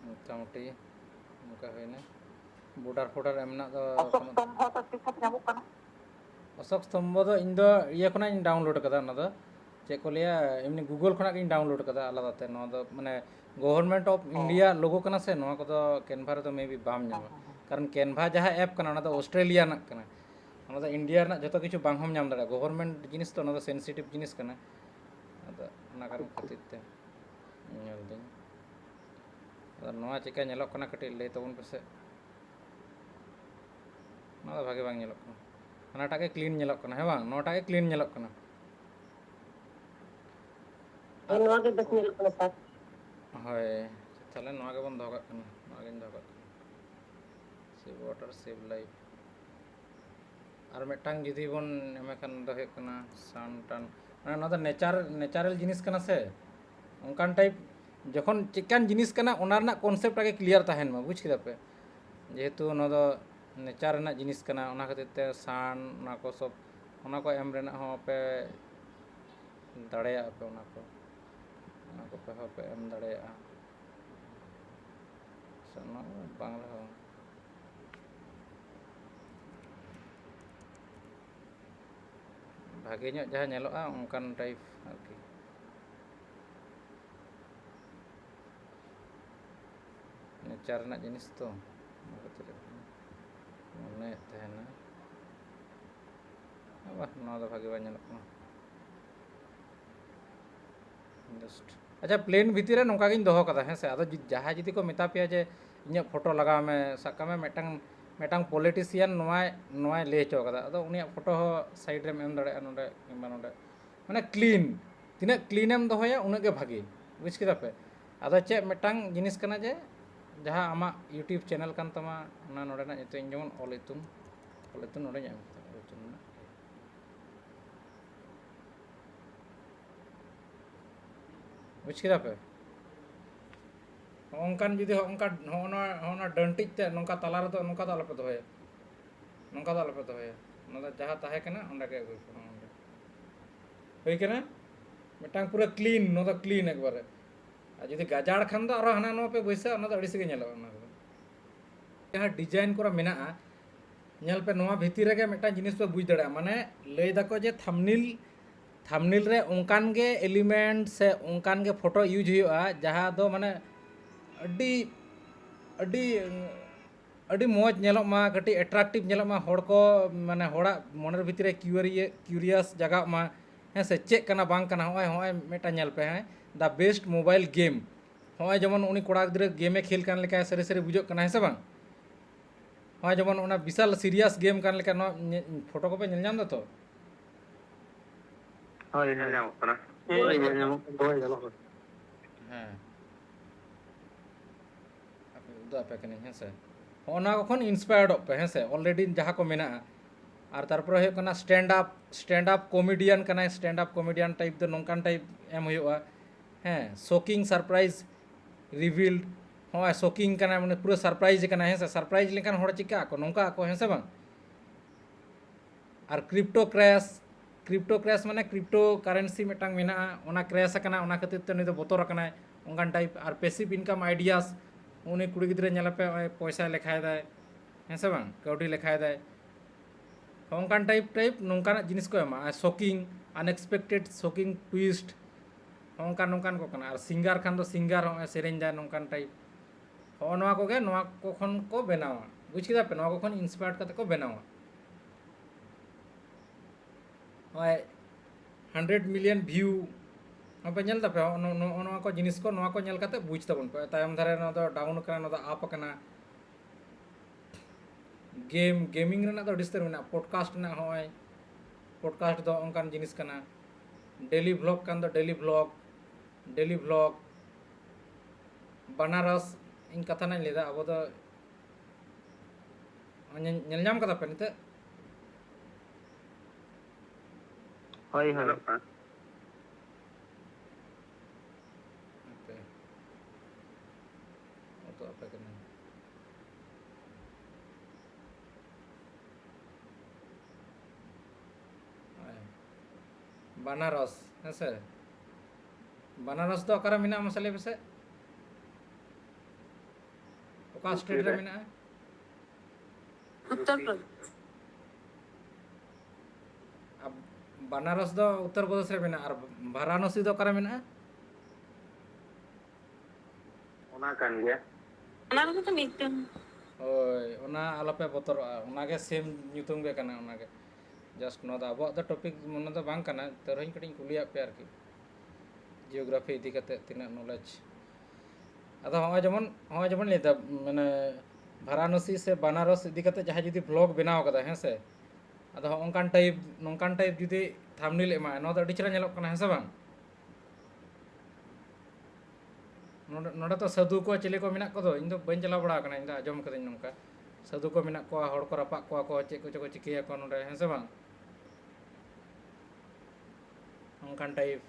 মোটামুটি ᱱᱚᱝᱠᱟ ᱦᱩᱭᱱᱟ ᱵᱚর্ডার ফোর্ডার এমনা ᱫᱚ অশোক স্তম্ভ ᱫᱚ ᱤᱧ ᱫᱚ ᱤᱭᱟᱹ ᱠᱷᱚᱱᱟᱜ ᱤᱧ ᱰᱟᱣᱩᱱᱞᱳᱰ ᱠᱟᱫᱟ ᱚᱱᱟ ᱫᱚ ᱪᱮᱫ ᱠᱚ ᱞᱟᱹᱭᱟ ᱮᱢনি গুগল ᱠᱷᱚᱱᱟᱜ ᱜᱤᱧ ᱰᱟᱣᱩᱱᱞᱳᱰ ᱠᱟᱫᱟ ᱟলাᱫᱟᱛᱮ ᱱᱚᱣᱟ ᱫᱚ ᱢᱟᱱᱮ গভর্নমেন্ট অফ ইন্ডিয়া লোগো ᱠᱟᱱᱟ ᱥᱮ ᱱᱚᱣᱟ ᱠᱚᱫᱚ ক্যানভা ᱨᱮᱫᱚ ᱢᱮᱵি ᱵᱟᱢ ᱧᱟᱢᱟ কারণ ক্যানভা ᱡᱟᱦᱟᱸ ᱮᱯ ᱠᱟᱱᱟ ᱚᱱᱟ ᱫᱚ অস্ট্রেলিয়া ᱨᱮᱱᱟᱜ ᱠᱟᱱᱟ ᱚᱱᱟ ᱫᱚ ᱤন্ডিয়া ᱨᱮᱱᱟᱜ ᱡᱚᱛᱚ ᱠᱤᱪᱷᱩ ᱵᱟᱝ ᱦᱚᱸᱢ ᱧᱟᱢ ᱫᱟᱲᱮᱭᱟᱜᱼᱟ গভর্নমেন্ট ᱡᱤᱱᱤᱥ ᱛᱚ ᱚᱱᱟ ᱫᱚ সেনসিটিভ জিনিস ᱠᱟᱱᱟ ᱟᱫᱚ ᱚᱱᱟ ᱠᱟᱨᱚᱱ ᱠᱷᱟᱹᱛᱤᱨ ᱛᱮ ᱧᱮᱞ ᱫᱟᱹᱧ ᱟᱫᱚ ᱱᱚᱣᱟ ᱪᱮᱠᱟ ᱧᱮᱞᱚᱜ ᱠᱟᱱᱟ ᱠᱟᱹᱴᱤᱡ ᱞᱟᱹᱭ ᱛᱟᱵᱚᱱ ᱯᱮᱥᱮ ᱱᱚᱣᱟ ᱫᱚ ᱵᱷᱟᱜᱮ ᱵᱟᱝ ᱧᱮᱞᱚᱜ ᱠᱟᱱᱟ ᱦᱟᱱᱟᱴᱟᱜ ᱜᱮ ক্লিন ᱧᱮᱞᱚᱜ ᱠᱟᱱᱟ ᱦᱮᱸ ᱵᱟᱝ ᱱᱚᱣᱟᱴᱟᱜ ᱜᱮ ক্লিন ᱧᱮᱞᱚᱜ ᱠᱟᱱᱟ ᱱᱚᱣᱟ ᱜᱮ ᱵᱮᱥ ᱧᱮᱞᱚᱜ ᱠᱟᱱᱟ ᱥᱟᱨ ᱦᱳᱭ ᱛᱟᱦᱞᱮ ᱱᱚᱣᱟ ᱜᱮᱵᱚᱱ ᱫᱚᱦᱚ ᱠᱟᱜ ᱠᱟᱱᱟ ᱱᱚᱣᱟᱜᱤᱧ ᱫᱚᱦᱚ ᱠᱟᱜ ᱠᱟᱱᱟ সেভ ওয়াটার সেভ লাইফ আর মিᱫᱴᱟᱝ ᱡᱩᱫᱤ ᱵᱚᱱ ᱮᱢᱮᱠᱷᱟᱱ ᱫᱚ ᱦᱩᱭᱩᱜ ᱠᱟᱱᱟ ᱥᱟᱱ ᱴᱟᱱ ᱢᱟᱱᱮ ᱱᱚᱣᱟ ᱫᱚ ᱱᱮᱪᱟᱨᱟᱞ ᱡᱤᱱᱤস ᱠᱟᱱᱟ ᱥᱮ ᱚᱱᱠᱟᱱ ᱴᱟইᱯ যখন চিকান জিনিস কানা ওনার ᱨᱮᱱᱟᱜ ᱠᱚᱱᱥᱮᱯᱴ ᱟগে ক্লিয়ার ᱛᱟᱦᱮᱱ ᱢᱟ বুঝ ᱠᱮᱫᱟ ᱯᱮ যেহেতু ᱚᱱᱟ ᱫᱚ নেচার ᱨᱮᱱᱟᱜ জিনিস ᱠᱟᱱᱟ ᱚᱱᱟ ᱠᱷᱟᱹᱛᱤᱨ ᱛᱮ ᱥᱟᱱ ᱚᱱᱟ ᱠᱚ ᱥᱚᱵ ᱚᱱᱟ ᱠᱚ ᱮᱢ ᱨᱮᱱᱟᱜ ᱦᱚᱸ ᱯᱮ ᱫᱟᱲᱮᱭᱟᱜᱼᱟ ᱯᱮ ᱚᱱᱟ ᱠᱚ ᱯᱮ ᱦᱚᱸ ᱯᱮ ᱮᱢ ᱫᱟᱲᱮᱭᱟᱜᱼᱟ ᱚᱱᱟ ᱵᱟᱝ ᱨᱮᱦᱚᱸ ᱵᱷᱟᱜᱮ ᱧᱚᱜ ᱡᱟᱦᱟᱸ ᱧᱮᱞᱚᱜᱼᱟ ᱚᱱᱠᱟᱱ ᱴᱟᱭᱤᱯ ᱟᱨᱠᱤ নেচার ᱨᱮᱱᱟᱜ জিনিস ᱛᱚ ᱚᱱᱟ ᱠᱷᱟᱹᱛᱤᱨ ᱢᱚᱱᱮᱭᱮᱫ ᱛᱟᱦᱮᱱᱟ ᱵᱟহ ᱱᱚᱣᱟ ᱫᱚ ᱵᱷᱟᱜᱮ ᱵᱟᱝ ᱧᱮᱞᱚᱜ ᱠᱟᱱᱟ ᱡᱟᱥᱴ ᱟᱪᱪᱷᱟ ᱯᱞᱮᱱ ᱵᱷᱤᱛᱤᱨ ᱨᱮ ᱱᱚᱝᱠᱟ ᱜᱤᱧ ᱫᱚᱦᱚ ᱠᱟᱫᱟ ᱦᱮᱸ ᱥᱮ ᱟᱫᱚ ᱡᱟᱦᱟᱸᱭ ᱡᱩᱫᱤ ᱠᱚ ᱢᱮᱛᱟ ᱯᱮᱭᱟ ᱡᱮ ᱤᱧᱟᱹᱜ ᱯᱷᱳᱴᱳ ᱞᱟᱜᱟᱣ ᱢᱮ ᱥᱟᱵ ᱠᱟᱜ ᱢᱮ ᱢᱤᱫᱴᱟᱝ ᱯᱚᱞᱤᱴᱤᱥᱤᱭᱟᱱ ᱱᱚᱣᱟᱭ ᱞᱟᱹᱭ ᱦᱚᱪᱚ ᱠᱟᱫᱟ ᱟᱫᱚ ᱩᱱᱤᱭᱟᱜ ᱯᱷᱳᱴᱳ ᱦᱚᱸ ᱥᱟᱭᱤᱰ ᱨᱮᱢ ᱮᱢ ᱫᱟᱲᱮᱭᱟᱜᱼᱟ ᱱᱚᱰᱮ ᱠᱤᱝᱵᱟ ᱱᱚᱰᱮ ᱢᱟᱱᱮ ᱠᱞᱤᱱ ᱛᱤᱱᱟᱹᱜ ᱠᱞᱤᱱᱮᱢ ᱫᱚᱦᱚᱭᱟ ᱩᱱᱟᱹᱜ ᱜᱮ ᱵᱷᱟᱜᱮ ᱵᱩᱡᱽ ᱠᱮᱫᱟ ᱯᱮ ᱟᱫᱚ ᱪᱮᱫ ᱢᱤᱫᱴᱟᱝ ᱡᱤᱱᱤস ᱠᱟᱱᱟ ᱡᱮ ᱡᱟᱦᱟᱸ ᱟᱢᱟᱜ ᱤᱭᱩᱴᱩᱵᱽ ᱪᱮᱱᱮᱞ ᱠᱟᱱ ᱛᱟᱢᱟ ᱚᱱᱟ ᱱᱚᱰᱮᱱᱟᱜ ᱧᱩᱛᱩᱢ ᱤᱧ ᱡᱮᱢᱚᱱ ᱚᱞ ᱤᱛᱩᱱ ᱱᱚᱰᱮᱧ ᱮᱢ ᱠᱮᱫᱟ ᱚᱞ ᱤᱛᱩᱱ ᱨᱮᱱᱟᱜ বুঝ ᱠᱮᱫᱟ ᱯᱮ ᱚᱱᱠᱟᱱ ᱡᱩᱫᱤ ᱦᱚᱸᱜᱼᱚ ᱰᱟᱹᱱᱴᱤᱡ ᱛᱮ ᱱᱚᱝᱠᱟ ᱛᱟᱞᱟ ᱨᱮᱫᱚ ᱱᱚᱝᱠᱟ ᱫᱚ ᱟᱞᱚᱯᱮ ᱫᱚᱦᱚᱭᱟ ᱱᱚᱝᱠᱟ ᱫᱚ ᱟᱞᱚᱯᱮ ᱫᱚᱦᱚᱭᱟ ᱚᱱᱟ ᱫᱚ ᱡᱟᱦᱟᱸ ᱛᱟᱦᱮᱸ ᱠᱟᱱᱟ ᱚᱸᱰᱮ ᱜᱮ ᱟᱹᱜᱩᱭ ᱯᱮ ᱚᱸᱰᱮ ᱦᱩᱭ ᱠᱟᱱᱟ ᱢᱤᱫᱴᱟᱝ ᱯᱩᱨᱟᱹ ক্লিন ᱱᱚᱣᱟ ᱫᱚ ক্লিন ᱮᱠᱵᱟᱨᱮ ᱟᱨ ᱡᱩᱫᱤ ᱜᱟᱡᱟᱲ ᱠᱷᱟᱱ ᱫᱚ ᱟᱨᱚ ᱦᱟᱱᱟ ᱱᱚᱣᱟ ᱯᱮ ᱵᱟᱹᱭᱥᱟᱹᱜᱼᱟ ᱚᱱᱟ ᱫᱚ ᱟᱹᱲᱤᱥ ᱜᱮ ᱧᱮᱞᱚᱜᱼᱟ ᱚᱱᱟ ᱠᱚᱫᱚ ᱡᱟᱦᱟᱸ ᱰᱤᱡᱟᱭᱤᱱ ᱠᱚᱨᱟ ᱢᱮᱱᱟᱜᱼᱟ ᱧᱮᱞ ᱯᱮ ᱱᱚᱣᱟ ᱵᱷᱤᱛᱤᱨ ᱨᱮᱜᱮ ᱢᱤᱫᱴᱟᱝ ᱡᱤᱱᱤস ᱯᱮ ᱵᱩᱡᱽ ᱫᱟᱲᱮᱭᱟᱜᱼᱟ ᱢᱟᱱᱮ ᱞᱟᱹᱭ ᱫᱟᱠᱚ ᱡᱮ থাম্বনেল ᱨᱮ ᱚᱱᱠᱟᱱ ᱜᱮ এলিমেন্ট ᱥᱮ ᱚᱱᱠᱟন ᱜᱮ ᱯᱷᱳᱴᱳ ᱤᱭᱩᱡᱽ ᱦᱩᱭᱩᱜᱼᱟ ᱡᱟᱦᱟᱸ ᱫᱚ ᱢᱟᱱᱮ ᱟᱹᱰᱤ ᱢᱚᱡᱽ ᱧᱮᱞᱚᱜ ᱢᱟ ᱠᱟᱹᱴᱤᱡ ᱮᱴᱨᱟᱠᱴᱤᱵᱽ ᱧᱮᱞᱚᱜ ᱢᱟ ᱦᱚᱲ ᱠᱚ ᱢᱟᱱᱮ ᱦᱚᱲᱟᱜ ᱢᱚᱱᱮᱨ ᱵᱷᱤᱛᱤᱨ ᱨᱮ কিউরিয়াস জাগাᱜ ᱢᱟ ᱦᱮᱸ ᱥᱮ ᱪᱮᱫ ᱠᱟᱱᱟ ᱵᱟᱝ ᱠᱟᱱᱟ ᱦᱚᱸᱜᱼᱚᱭ ᱢᱤᱫᱴᱟᱝ ᱧᱮᱞ ᱯᱮ ᱦᱮᱸ ᱫᱟ বেস্ট মোবাইল গেম ᱦᱚᱸᱜᱼᱚᱭ ᱡᱮᱢᱚᱱ ᱩᱱᱤ ᱠᱚᱲᱟ ᱜᱤᱫᱽᱨᱟᱹ ᱜᱮᱢᱮ ᱠᱷᱮᱞ ᱠᱟᱱ ᱞᱮᱠᱟ ᱥᱟᱹᱨᱤ ᱥᱟᱹᱨᱤ ᱵᱩᱡᱷᱟᱹᱜ ᱠᱟᱱᱟ ᱦᱮᱸ ᱥᱮ ᱵᱟᱝ ᱦᱚᱸᱜᱼᱚᱭ ᱡᱮᱢᱚᱱ ᱚᱱᱟ ᱵᱤᱥᱟᱞ ᱥᱤরিয়াস ᱜᱮᱢ ᱠᱟᱱ ᱞᱮᱠᱟ ᱱᱚᱣᱟ ᱯᱷᱳᱴᱳ ᱠᱚᱯᱮ ᱧᱮᱞ ᱧᱟᱢ ᱫᱟ ᱛᱚ ᱦᱳᱭ ᱧᱟᱢᱚᱜ ᱠᱟᱱᱟ ᱧᱟᱢᱚᱜ ᱠᱟᱱᱟ ᱦᱮᱸ ᱩᱫᱩᱜ ᱟᱯᱮ ᱠᱟᱹᱱᱟᱹᱧ ᱦᱮᱸ ᱥᱮ ᱦᱚᱸᱜᱼᱚ ᱱᱚᱣᱟ ᱠᱚ ᱠᱷᱚᱱ ᱤᱱᱥᱯᱟᱭᱟᱨᱰᱚᱜ ᱯᱮ ᱦᱮᱸ ᱥᱮ ᱚᱞᱨᱮᱰᱤ ᱡᱟᱦᱟᱸ ᱠᱚ ᱢᱮᱱᱟᱜᱼᱟ ᱟᱨ ᱛᱟᱨᱯᱚᱨᱮ ᱦᱩᱭᱩᱜ ᱠᱟᱱᱟ ᱥᱴᱮন্ড ᱟᱯ ᱠᱚᱢᱮডিয়ান ᱠᱟᱱᱟᱭ ᱥᱴᱮন্ড ᱟᱯ ᱠᱚᱢᱮডিয়ান ᱴᱟইᱯ ᱫᱚ ᱱᱚᱝᱠᱟᱱ ᱴᱟইᱯ ᱮᱢ ᱦᱩᱭᱩᱜᱼᱟ ᱦᱮᱸ শোকিং সারপ্রাইজ রিভিলড ᱦᱚᱸᱜᱼᱚᱭ শোকিং ᱠᱟᱱᱟᱭ ᱢᱟᱱᱮ ᱯᱩᱨᱟᱹ সারপ্রাইজ ᱠᱟᱱᱟᱭ ᱦᱮᱸ ᱥᱮ সারপ্রাইজ ᱞᱮᱱᱠᱷᱟᱱ ᱦᱚᱲ ᱪᱤᱠᱟᱹᱜ ᱟᱠᱚ ᱱᱚᱝᱠᱟ ᱟᱠᱚ ᱦᱮᱸ ᱥᱮ ᱵᱟᱝ ᱟᱨ ক্রিপ্টো ক্র্যাশ মানে ক্রিপ্টো কারেন্সি ᱢᱤᱫᱴᱟᱝ ᱢᱮᱱᱟᱜᱼᱟ ᱚᱱᱟ ক্র্যাশ ᱟᱠᱟᱱᱟ ᱚᱱᱟ ᱠᱷᱟᱹᱛᱤᱨ তে ᱩᱱᱤ ᱫᱚ ᱵᱚᱛᱚᱨ ᱟᱠᱟᱱᱟᱭ ᱚᱱᱠᱟᱱ ᱴᱟইᱯ ᱟᱨ ᱯᱮᱥᱤᱵᱽ ᱤᱱᱠᱟᱢ ᱟᱭᱰᱤᱭᱟᱥ উনি কুড়ি গিদ্রে ᱧᱮᱞᱟᱯᱮ পয়সা লেখায় দেয় হ্যাঁ সে বাং কাউডি লেখায় দেয় অঙ্কান টাইপ নঙ্কানাᱜ জিনিস ko ᱮᱢᱟ আর শোকিং আনএক্সপেক্টেড শোকিং টুইস্ট নঙ্কান ko ᱠᱟᱱᱟ ᱟᱨ সিঙ্গার খান ᱫᱚ সিঙ্গার ᱦᱚᱸ ᱥᱮᱨᱮᱧ ᱫᱟᱭ ᱱᱚᱝᱠᱟᱱ ᱴᱟইᱯ ᱦᱚᱸᱜᱼᱚ ᱱᱚᱣᱟ ᱠᱚᱜᱮ ᱱᱚᱣᱟ ᱠᱚ ᱠᱷᱚᱱ ᱠᱚ ᱵᱮᱱᱟᱣᱟ ᱵᱩᱡᱽ ᱠᱮᱫᱟ ᱯᱮ ᱱᱚᱣᱟ ᱠᱚ ᱠᱷᱚᱱ ইন্সপায়ার্ড ᱠᱟᱛᱮ ᱠᱚ ᱵᱮᱱᱟᱣᱟ ᱦᱚᱸᱜᱼᱚᱭ 100 মিলিয়ন ভিউ ᱟᱯᱮ ᱧᱮᱞ ᱫᱟᱯᱮ ᱱᱚᱣᱟ ᱠᱚ ᱡᱤᱱᱤᱥ ᱠᱚ ᱱᱚᱣᱟ ᱠᱚ ᱧᱮᱞ ᱠᱟᱛᱮ ᱵᱩᱡᱽ ᱛᱟᱵᱚᱱ ᱯᱮ ᱛᱟᱭᱚᱢ ᱫᱷᱟᱨᱮ ᱱᱚᱣᱟ ᱫᱚ ᱰᱟᱣᱩᱱ ᱟᱠᱟᱱᱟ ᱱᱚᱣᱟ ᱫᱚ ᱟᱯ ᱟᱠᱟᱱᱟ गेमिंग रना तो डिस्तर में पॉडकास्ट ना होय पॉडकास्ट दो onkan जिनिस कना डेली व्लॉग कान दो डेली व्लॉग बनारस इन कथा ना लेदा अब तो ñel ñam kata pe nite ᱦᱳᱭ बनारस है से बनारस तो अकारा मिना मसाले बसे ओका स्टेट रे मिना उत्तर प्रदेश अब बनारस दो उत्तर प्रदेश रे मिना और वाराणसी दो अकारा मिना ᱚᱱᱟ ᱠᱟᱱ ᱜᱮᱭᱟ ᱚᱱᱟ ᱨᱮᱫᱚ तो मिट्टन ओय ओना आलोपे बतरᱚᱜᱼᱟ ओनागे सेम ᱧᱩᱛᱩᱢ गे कना ओनागे जस्ट नो दा अब द टॉपिक मन द बांग कना तरहिन कटिन कुलिया पे आरकी जियोग्राफी इदी कते तिना नॉलेज अदा हो जेमन लेदा माने वाराणसी से बनारस इदी कते जहां जुदी ब्लॉग बनाव कदा हैं से अदा नोंकान टाइप जुदी थंबनेल एमा नो द अडी चरा नेलक कना हैं से बांग नोडे तो साधु को चिले को मिना को दो इन दो बन चला बड़ा कना इन दा आजम कदिन नोंका साधु को मिना को हड़ को रपा को चे को चिकिया को नोडे हैं से बांग नोंकान टाइप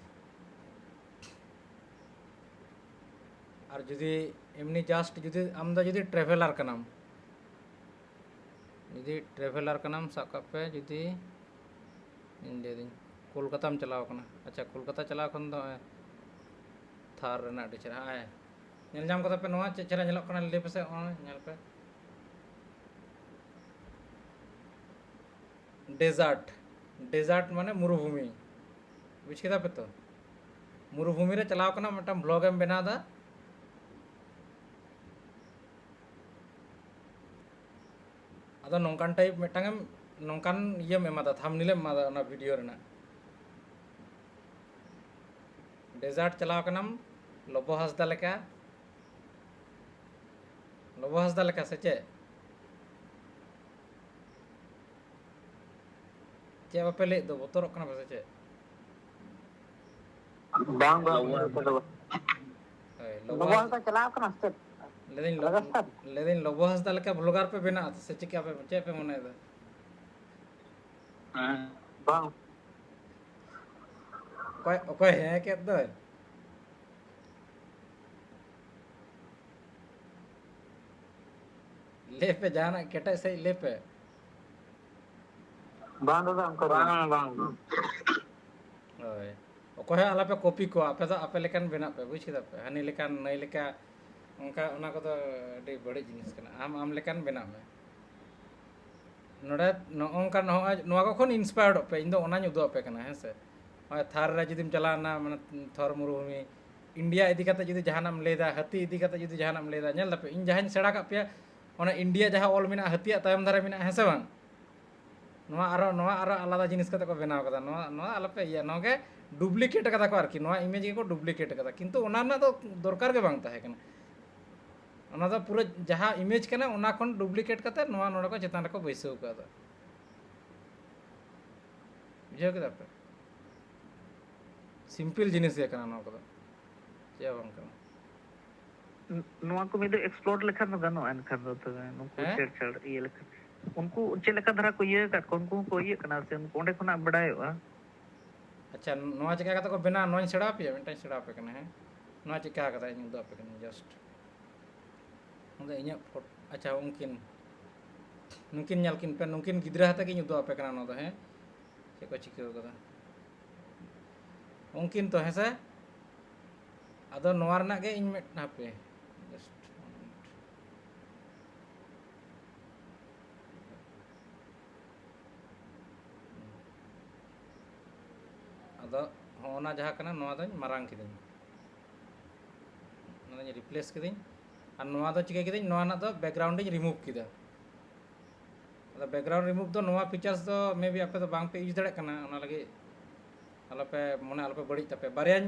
और जुदी एमनी जस्ट जुदी आम दा जुदी ट्रैवलर कनाम साब कप पे जुदी इन दे दिन कोलकाता में चलाव कना अच्छा कोलकाता चलाव खन दो थार रना अडी चरा आय नेल जाम कदा पे नोआ चे चरा नेलक कना ले पे नेल पे डेजर्ट माने मरुभूमि बुझ केदा पे तो मरुभूमि रे चलाव कना मटम ब्लॉग एम बना दा अदा नोंकान टाइप मिटांगम नोंकान इयम एमादा थंबनेल एमादा ओना वीडियो रेना डेजर्ट चलाव कनाम लोबो हसदा लेका से चे बापे ले दो बोतरक कना बसे चे बांग बांग लोबो भगवान का चलाव करना से लेदिन लोबो हसदा लेका ब्लॉगर पे बना से चिका पे चे पे मने दा बांग ओके है के दो ले पे जाना केटा से ले पे बांग दादा हमको बांग ओय ओको है आला पे कॉपी को आपे तो आपे लेकान बना पे बुझ केदा पे हनी लेकान नई लेका उनका उना को तो अडी बड़ी जिनिस कना आम लेकान बना में नोडे नोंका नोआ को खन इंस्पायर्ड पे इन दो ओना नु दो पे कना है से ओय थार रे जुदिम चलाना माने थर मरुभूमि इंडिया इदी कते जुदी जहानाम लेदा हाथी इदी कते जुदी जहानाम लेदा नेल दपे इन जहान सेड़ा का पे ओना इंडिया जहां ऑल मिना हाथिया तायम धारे मिना है से बांग नोआ आरो आलादा जिनिस कते को बनाव कदा नोआ आलपे या नोगे डुप्लीकेट कदा को आरकी नोआ इमेज को डुप्लीकेट कदा किंतु ओना ना तो दरकार के बांग ताहे कना ओना तो पूरा जहां इमेज कना ओना खन डुप्लीकेट कते नोआ नोडे को चेतान को बैसव कदा बुझे केदा पे सिंपल जिनिस ये कना नोआ को चे बांग कना नोआ को मिदो एक्सप्लोर लेखा न गानो एन खान दो नुकु छेड़ ये लेखा उनको चे लेखा धरा को ये का उनको को ये कना से उनको ओंडे खना बडायवा अच्छा नोआ चिका कता को बिना नोन सेड़ा पे मिटाई सेड़ा पे कना है नोआ चिका कता इन दो पे कना जस्ट उंदे इnya अच्छा नुकिन nyalkin पे नुकिन गिद्रा हता कि दो पे कना नो दो है चे को चिका कदा उनकिन तो है से अदो नोआ रना गे इन मेट ना पे जस्ट अदो होना जहा कना नोआ दो मारांग किदिन नोआ दो रिप्लेस किदिन और नोआ दो चिका किदिन नोआ ना दो बैकग्राउंड इन रिमूव किदा अदो बैकग्राउंड रिमूव दो नोआ फीचर्स दो मे बी आपे तो बांग पे यूज दड़े कना ओना लगे आलोपे मने आलोपे बड़ी तपे बारिया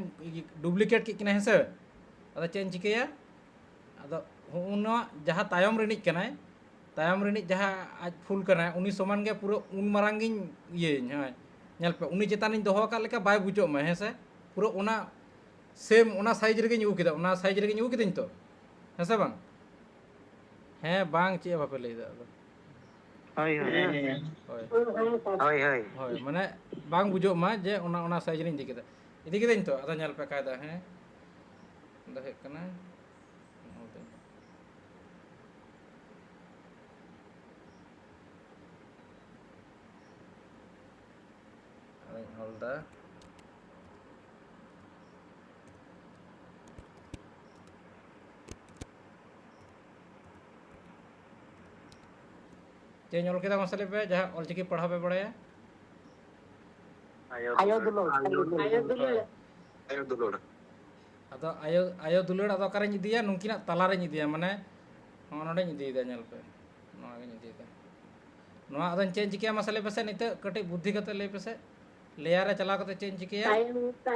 डुप्लीकेट की किना है से अदो चेन चिकया अदो उनो जहा तायम रिनिज कनाय तायम रिनिज जहा आज फुल कनाय उनी समान गे पूरा उन मारांगिन ये हाय नेल पे उनी चेतानिन दोहो का लेका बाय बुझो में है से पूरा ओना सेम ओना साइज रे गे उ किदा ओना साइज रे गे उ किदिन तो है से बांग है बांग चे बापे ले दा हाय माने बांग बुझो मा जे ओना साइज रे इदी किदिन तो अदा नेल पे कायदा है दा हे कना हल्दा ᱪᱮᱫ ᱚᱞ ᱠᱮᱫᱟ ᱢᱟᱥᱮ ᱞᱟᱹᱭ ᱯᱮ ᱡᱟᱦᱟᱸ ᱚᱞᱪᱤᱠᱤ ᱯᱟᱲᱦᱟᱣ ᱯᱮ ᱵᱟᱲᱟᱭᱟ? Ayo dulu. Ayo dulu. Ayo dulu. ᱟᱫᱚ ᱟᱭᱳ ᱫᱩᱞᱟᱹᱲ ᱟᱫᱚ ᱚᱠᱟᱨᱮᱧ ᱤᱫᱤᱭᱟ ᱱᱩᱠᱤᱱᱟᱜ ᱛᱟᱞᱟᱨᱮᱧ ᱤᱫᱤᱭᱟ ᱢᱟᱱᱮ ᱱᱚᱜᱼᱚ ᱱᱚᱰᱮᱧ ᱤᱫᱤᱭᱮᱫᱟ ᱧᱮᱞ ᱯᱮ ᱱᱚᱣᱟᱜᱤᱧ ᱤᱫᱤᱭᱮᱫᱟ ᱱᱚᱣᱟ ᱟᱫᱚᱧ ᱪᱮᱫ ᱤᱧ ᱪᱤᱠᱟᱹᱭᱟ ᱢᱟᱥᱮ ᱞᱟᱹᱭ ᱯᱮᱥᱮ ᱱᱤᱛᱚᱜ ᱠᱟᱹᱴᱤᱡ ᱵᱩᱫᱽᱫᱷᱤ kate ᱞᱟᱹᱭ ᱯᱮᱥᱮ ᱞᱮᱭᱟর রে চালাও kate ᱪᱮᱫ ᱤᱧ ᱪᱤᱠᱟᱹᱭᱟ Saya minta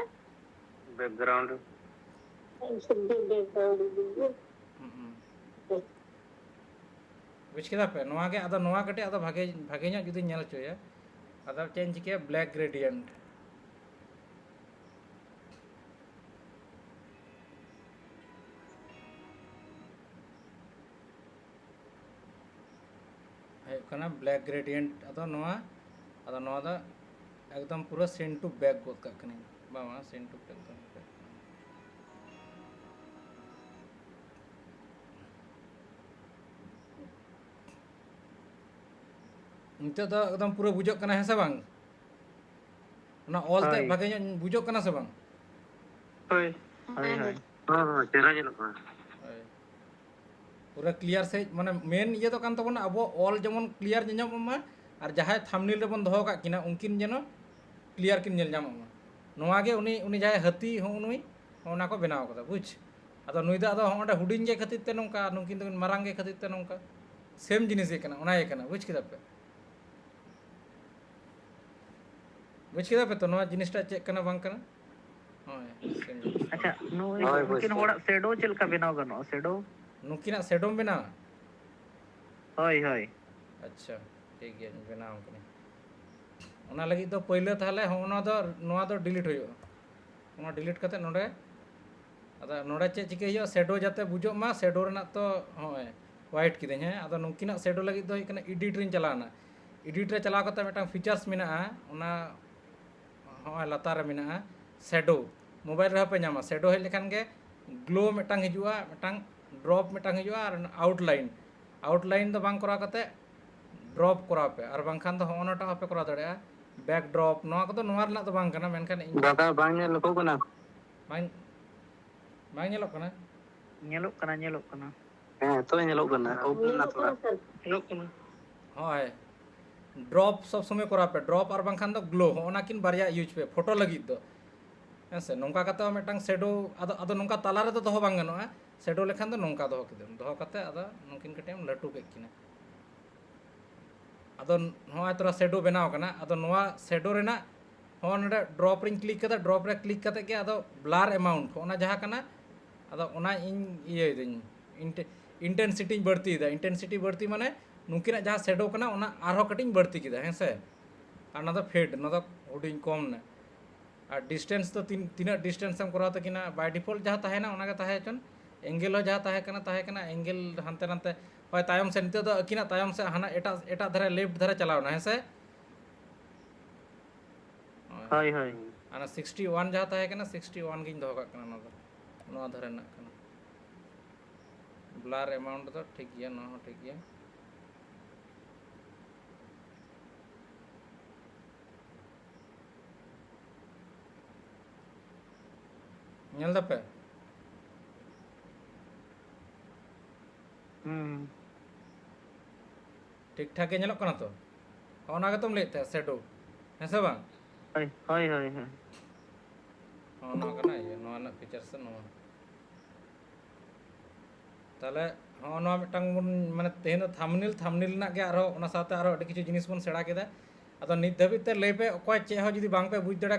Background. sedih background dulu. বুঝ কেদা পে নোয়া গে আদো নোয়া কাটে আদো ভাগে ভাগে ᱧᱚᱜ যদি ᱧᱮᱞ ᱪᱚᱭᱟ আদো ᱪᱮᱫ ᱤᱧ ᱪᱤᱠᱟᱹᱭᱟ ব্ল্যাক গ্রেডিয়েন্ট ᱦᱩᱭᱩᱜ ᱠᱟᱱᱟ ব্ল্যাক গ্রেডিয়েন্ট ᱟᱫᱚ ᱱᱚᱣᱟ ᱫᱚ একদম পুরো সেন্ট টু ব্যাক গᱚᱫ ᱠᱟᱜ ᱠᱟᱹᱱᱟᱹᱧ বাবা সেন্ট টু ব্যাক নিতে তো একদম পুরো বুঝোক কানা হ্যাঁ সে বাং না অলতে হয়। ভাগে ᱧᱚᱜ বুঝোক কানা সে বাং ᱦᱳᱭ ᱦᱳᱭ ᱦᱳᱭ Cerah nyelok kan. পুরো ক্লিয়ার সে মানে মেন ইয়ে তো কান তখন আবো অল যেমন ক্লিয়ার ᱧᱮᱧᱟᱢ ᱢᱟ আর যাহায় থাম্বনেল রেবন দহᱚ কাᱜ কিনা উনকিন যেন ক্লিয়ার কিন ᱧᱮᱞ ᱧᱟᱢᱚᱜ ᱢᱟ নোয়া গে উনি যাহায় হাতি হᱚ নুই ওনা কো বেনাও কথা বুঝ আদো নুই দা আদো হᱚᱸᱰᱮ হুডিং গে খাতির তে নংকা নুকিন তো মারাং গে খাতির তে নংকা সেম জিনিস গে কানা ওনা গে কানা বুঝ কিদা পে বুঝ কিদা পে তো নোয়া জিনিসটা চেক কানা বাং কানা হয় সেম জিনিস ᱟᱪᱪᱷᱟ ᱱᱩᱭ ᱦᱳᱭ, ᱩᱱᱠᱤᱱ ᱦᱚᱲᱟᱜ ᱥᱮᱰᱳ ᱪᱮᱫ ᱞᱮᱠᱟ ᱵᱮᱱᱟᱣ ᱜᱟᱱᱚᱜᱼᱟ ᱥᱮᱰᱳ নুকিনা সেডম বেনাও ᱦᱳᱭ ᱦᱳᱭ अच्छा ठीक है बनाओ कने ओना लगी तो पहले ताहले नोआ दो डिलीट होयो ओना डिलीट कते नोडे अदा नोडे चे चिके होयो शेडो जाते बुझो मा शेडो रना तो होय वाइट किदे हैं अदा नुकिना शेडो लगी तो कने एडिट रिन चलाना एडिट रे चलाव कते मेटा फीचर्स मेना ओना होय लातार रे मेना शेडो मोबाइल रे पे नामा शेडो हे लेखान गे ग्लो मेटांग हिजुआ मेटांग ड्रॉप मेटांग हिजुआ और आउटलाइन तो बांग करा कते ड्रॉप करा पे और बांखान तो होनटा पे करा दड़े बैक ड्रॉप नोआ को तो नोआ रना तो बांग कना मेनखान इन Data bang nyelok kana. बांग बांग ñelok kana ᱧᱮᱞᱚᱜ ᱠᱟᱱᱟ To nyelok kana. Open na thoda. ᱧᱮᱞᱚᱜ ᱠᱟᱱᱟ होय ड्रॉप सब समय करा पे ड्रॉप और बांखान तो ग्लो होना किन बारिया यूज पे फोटो लगी तो ऐसे नोंका कते मेटांग शेडो आदो नोंका ताला रे तो दहो बांग गनोआ शेडो लेखान तो नोंका दहो किदम दहो कते आदो नोंकिन कटेम लटू के किना आदो होय तोरा शेडो बनाव कना आदो नोआ शेडो रेना हो नडे ड्रॉप रिन क्लिक कते ड्रॉप रे क्लिक कते के आदो ब्लर अमाउंट होना जहा कना आदो ओना इन इये दिन इंटेंसिटी बढ़ती दा इंटेंसिटी बढ़ती माने नुकिना जहा शेडो कना ओना आरो कटिंग बढ़ती किदा हैं से और ना तो फेड ना तो हुडिंग कम ना और डिस्टेंस तो तीना डिस्टेंस हम करा तो किना बाय डिफॉल्ट जहा ताहे ना ओना के ताहे चन एंगल हो जहा ताहे कना एंगल हानते नानते होय तायम से निते तो अकिना तायम से हाना एटा धरे लेफ्ट धरे चलाव ना है से ᱦᱳᱭ ᱦᱳᱭ आना 61 जहा ताहे कना 61 गिन दहो का कना ना तो नोआ धरे ना कना ब्लर अमाउंट तो ठीक गया ना हो ठीक गया ñel da pe ठीक ठाक के ñelok kana to ona ge तुम लेते शेडो है से बांग ᱦᱳᱭ ᱦᱳᱭ ᱦᱳᱭ ᱦᱳᱭ ona kana ये नोआ ना फीचर से नोआ ताले नोआ मिटांग माने तेन थामनेल ना के आरो ओना साथे आरो अडि किछु जिनिस बन सेड़ा केदा अदो नित धाबि ते लेपे ओकय चे हो जदी बांग पे बुझ दड़ा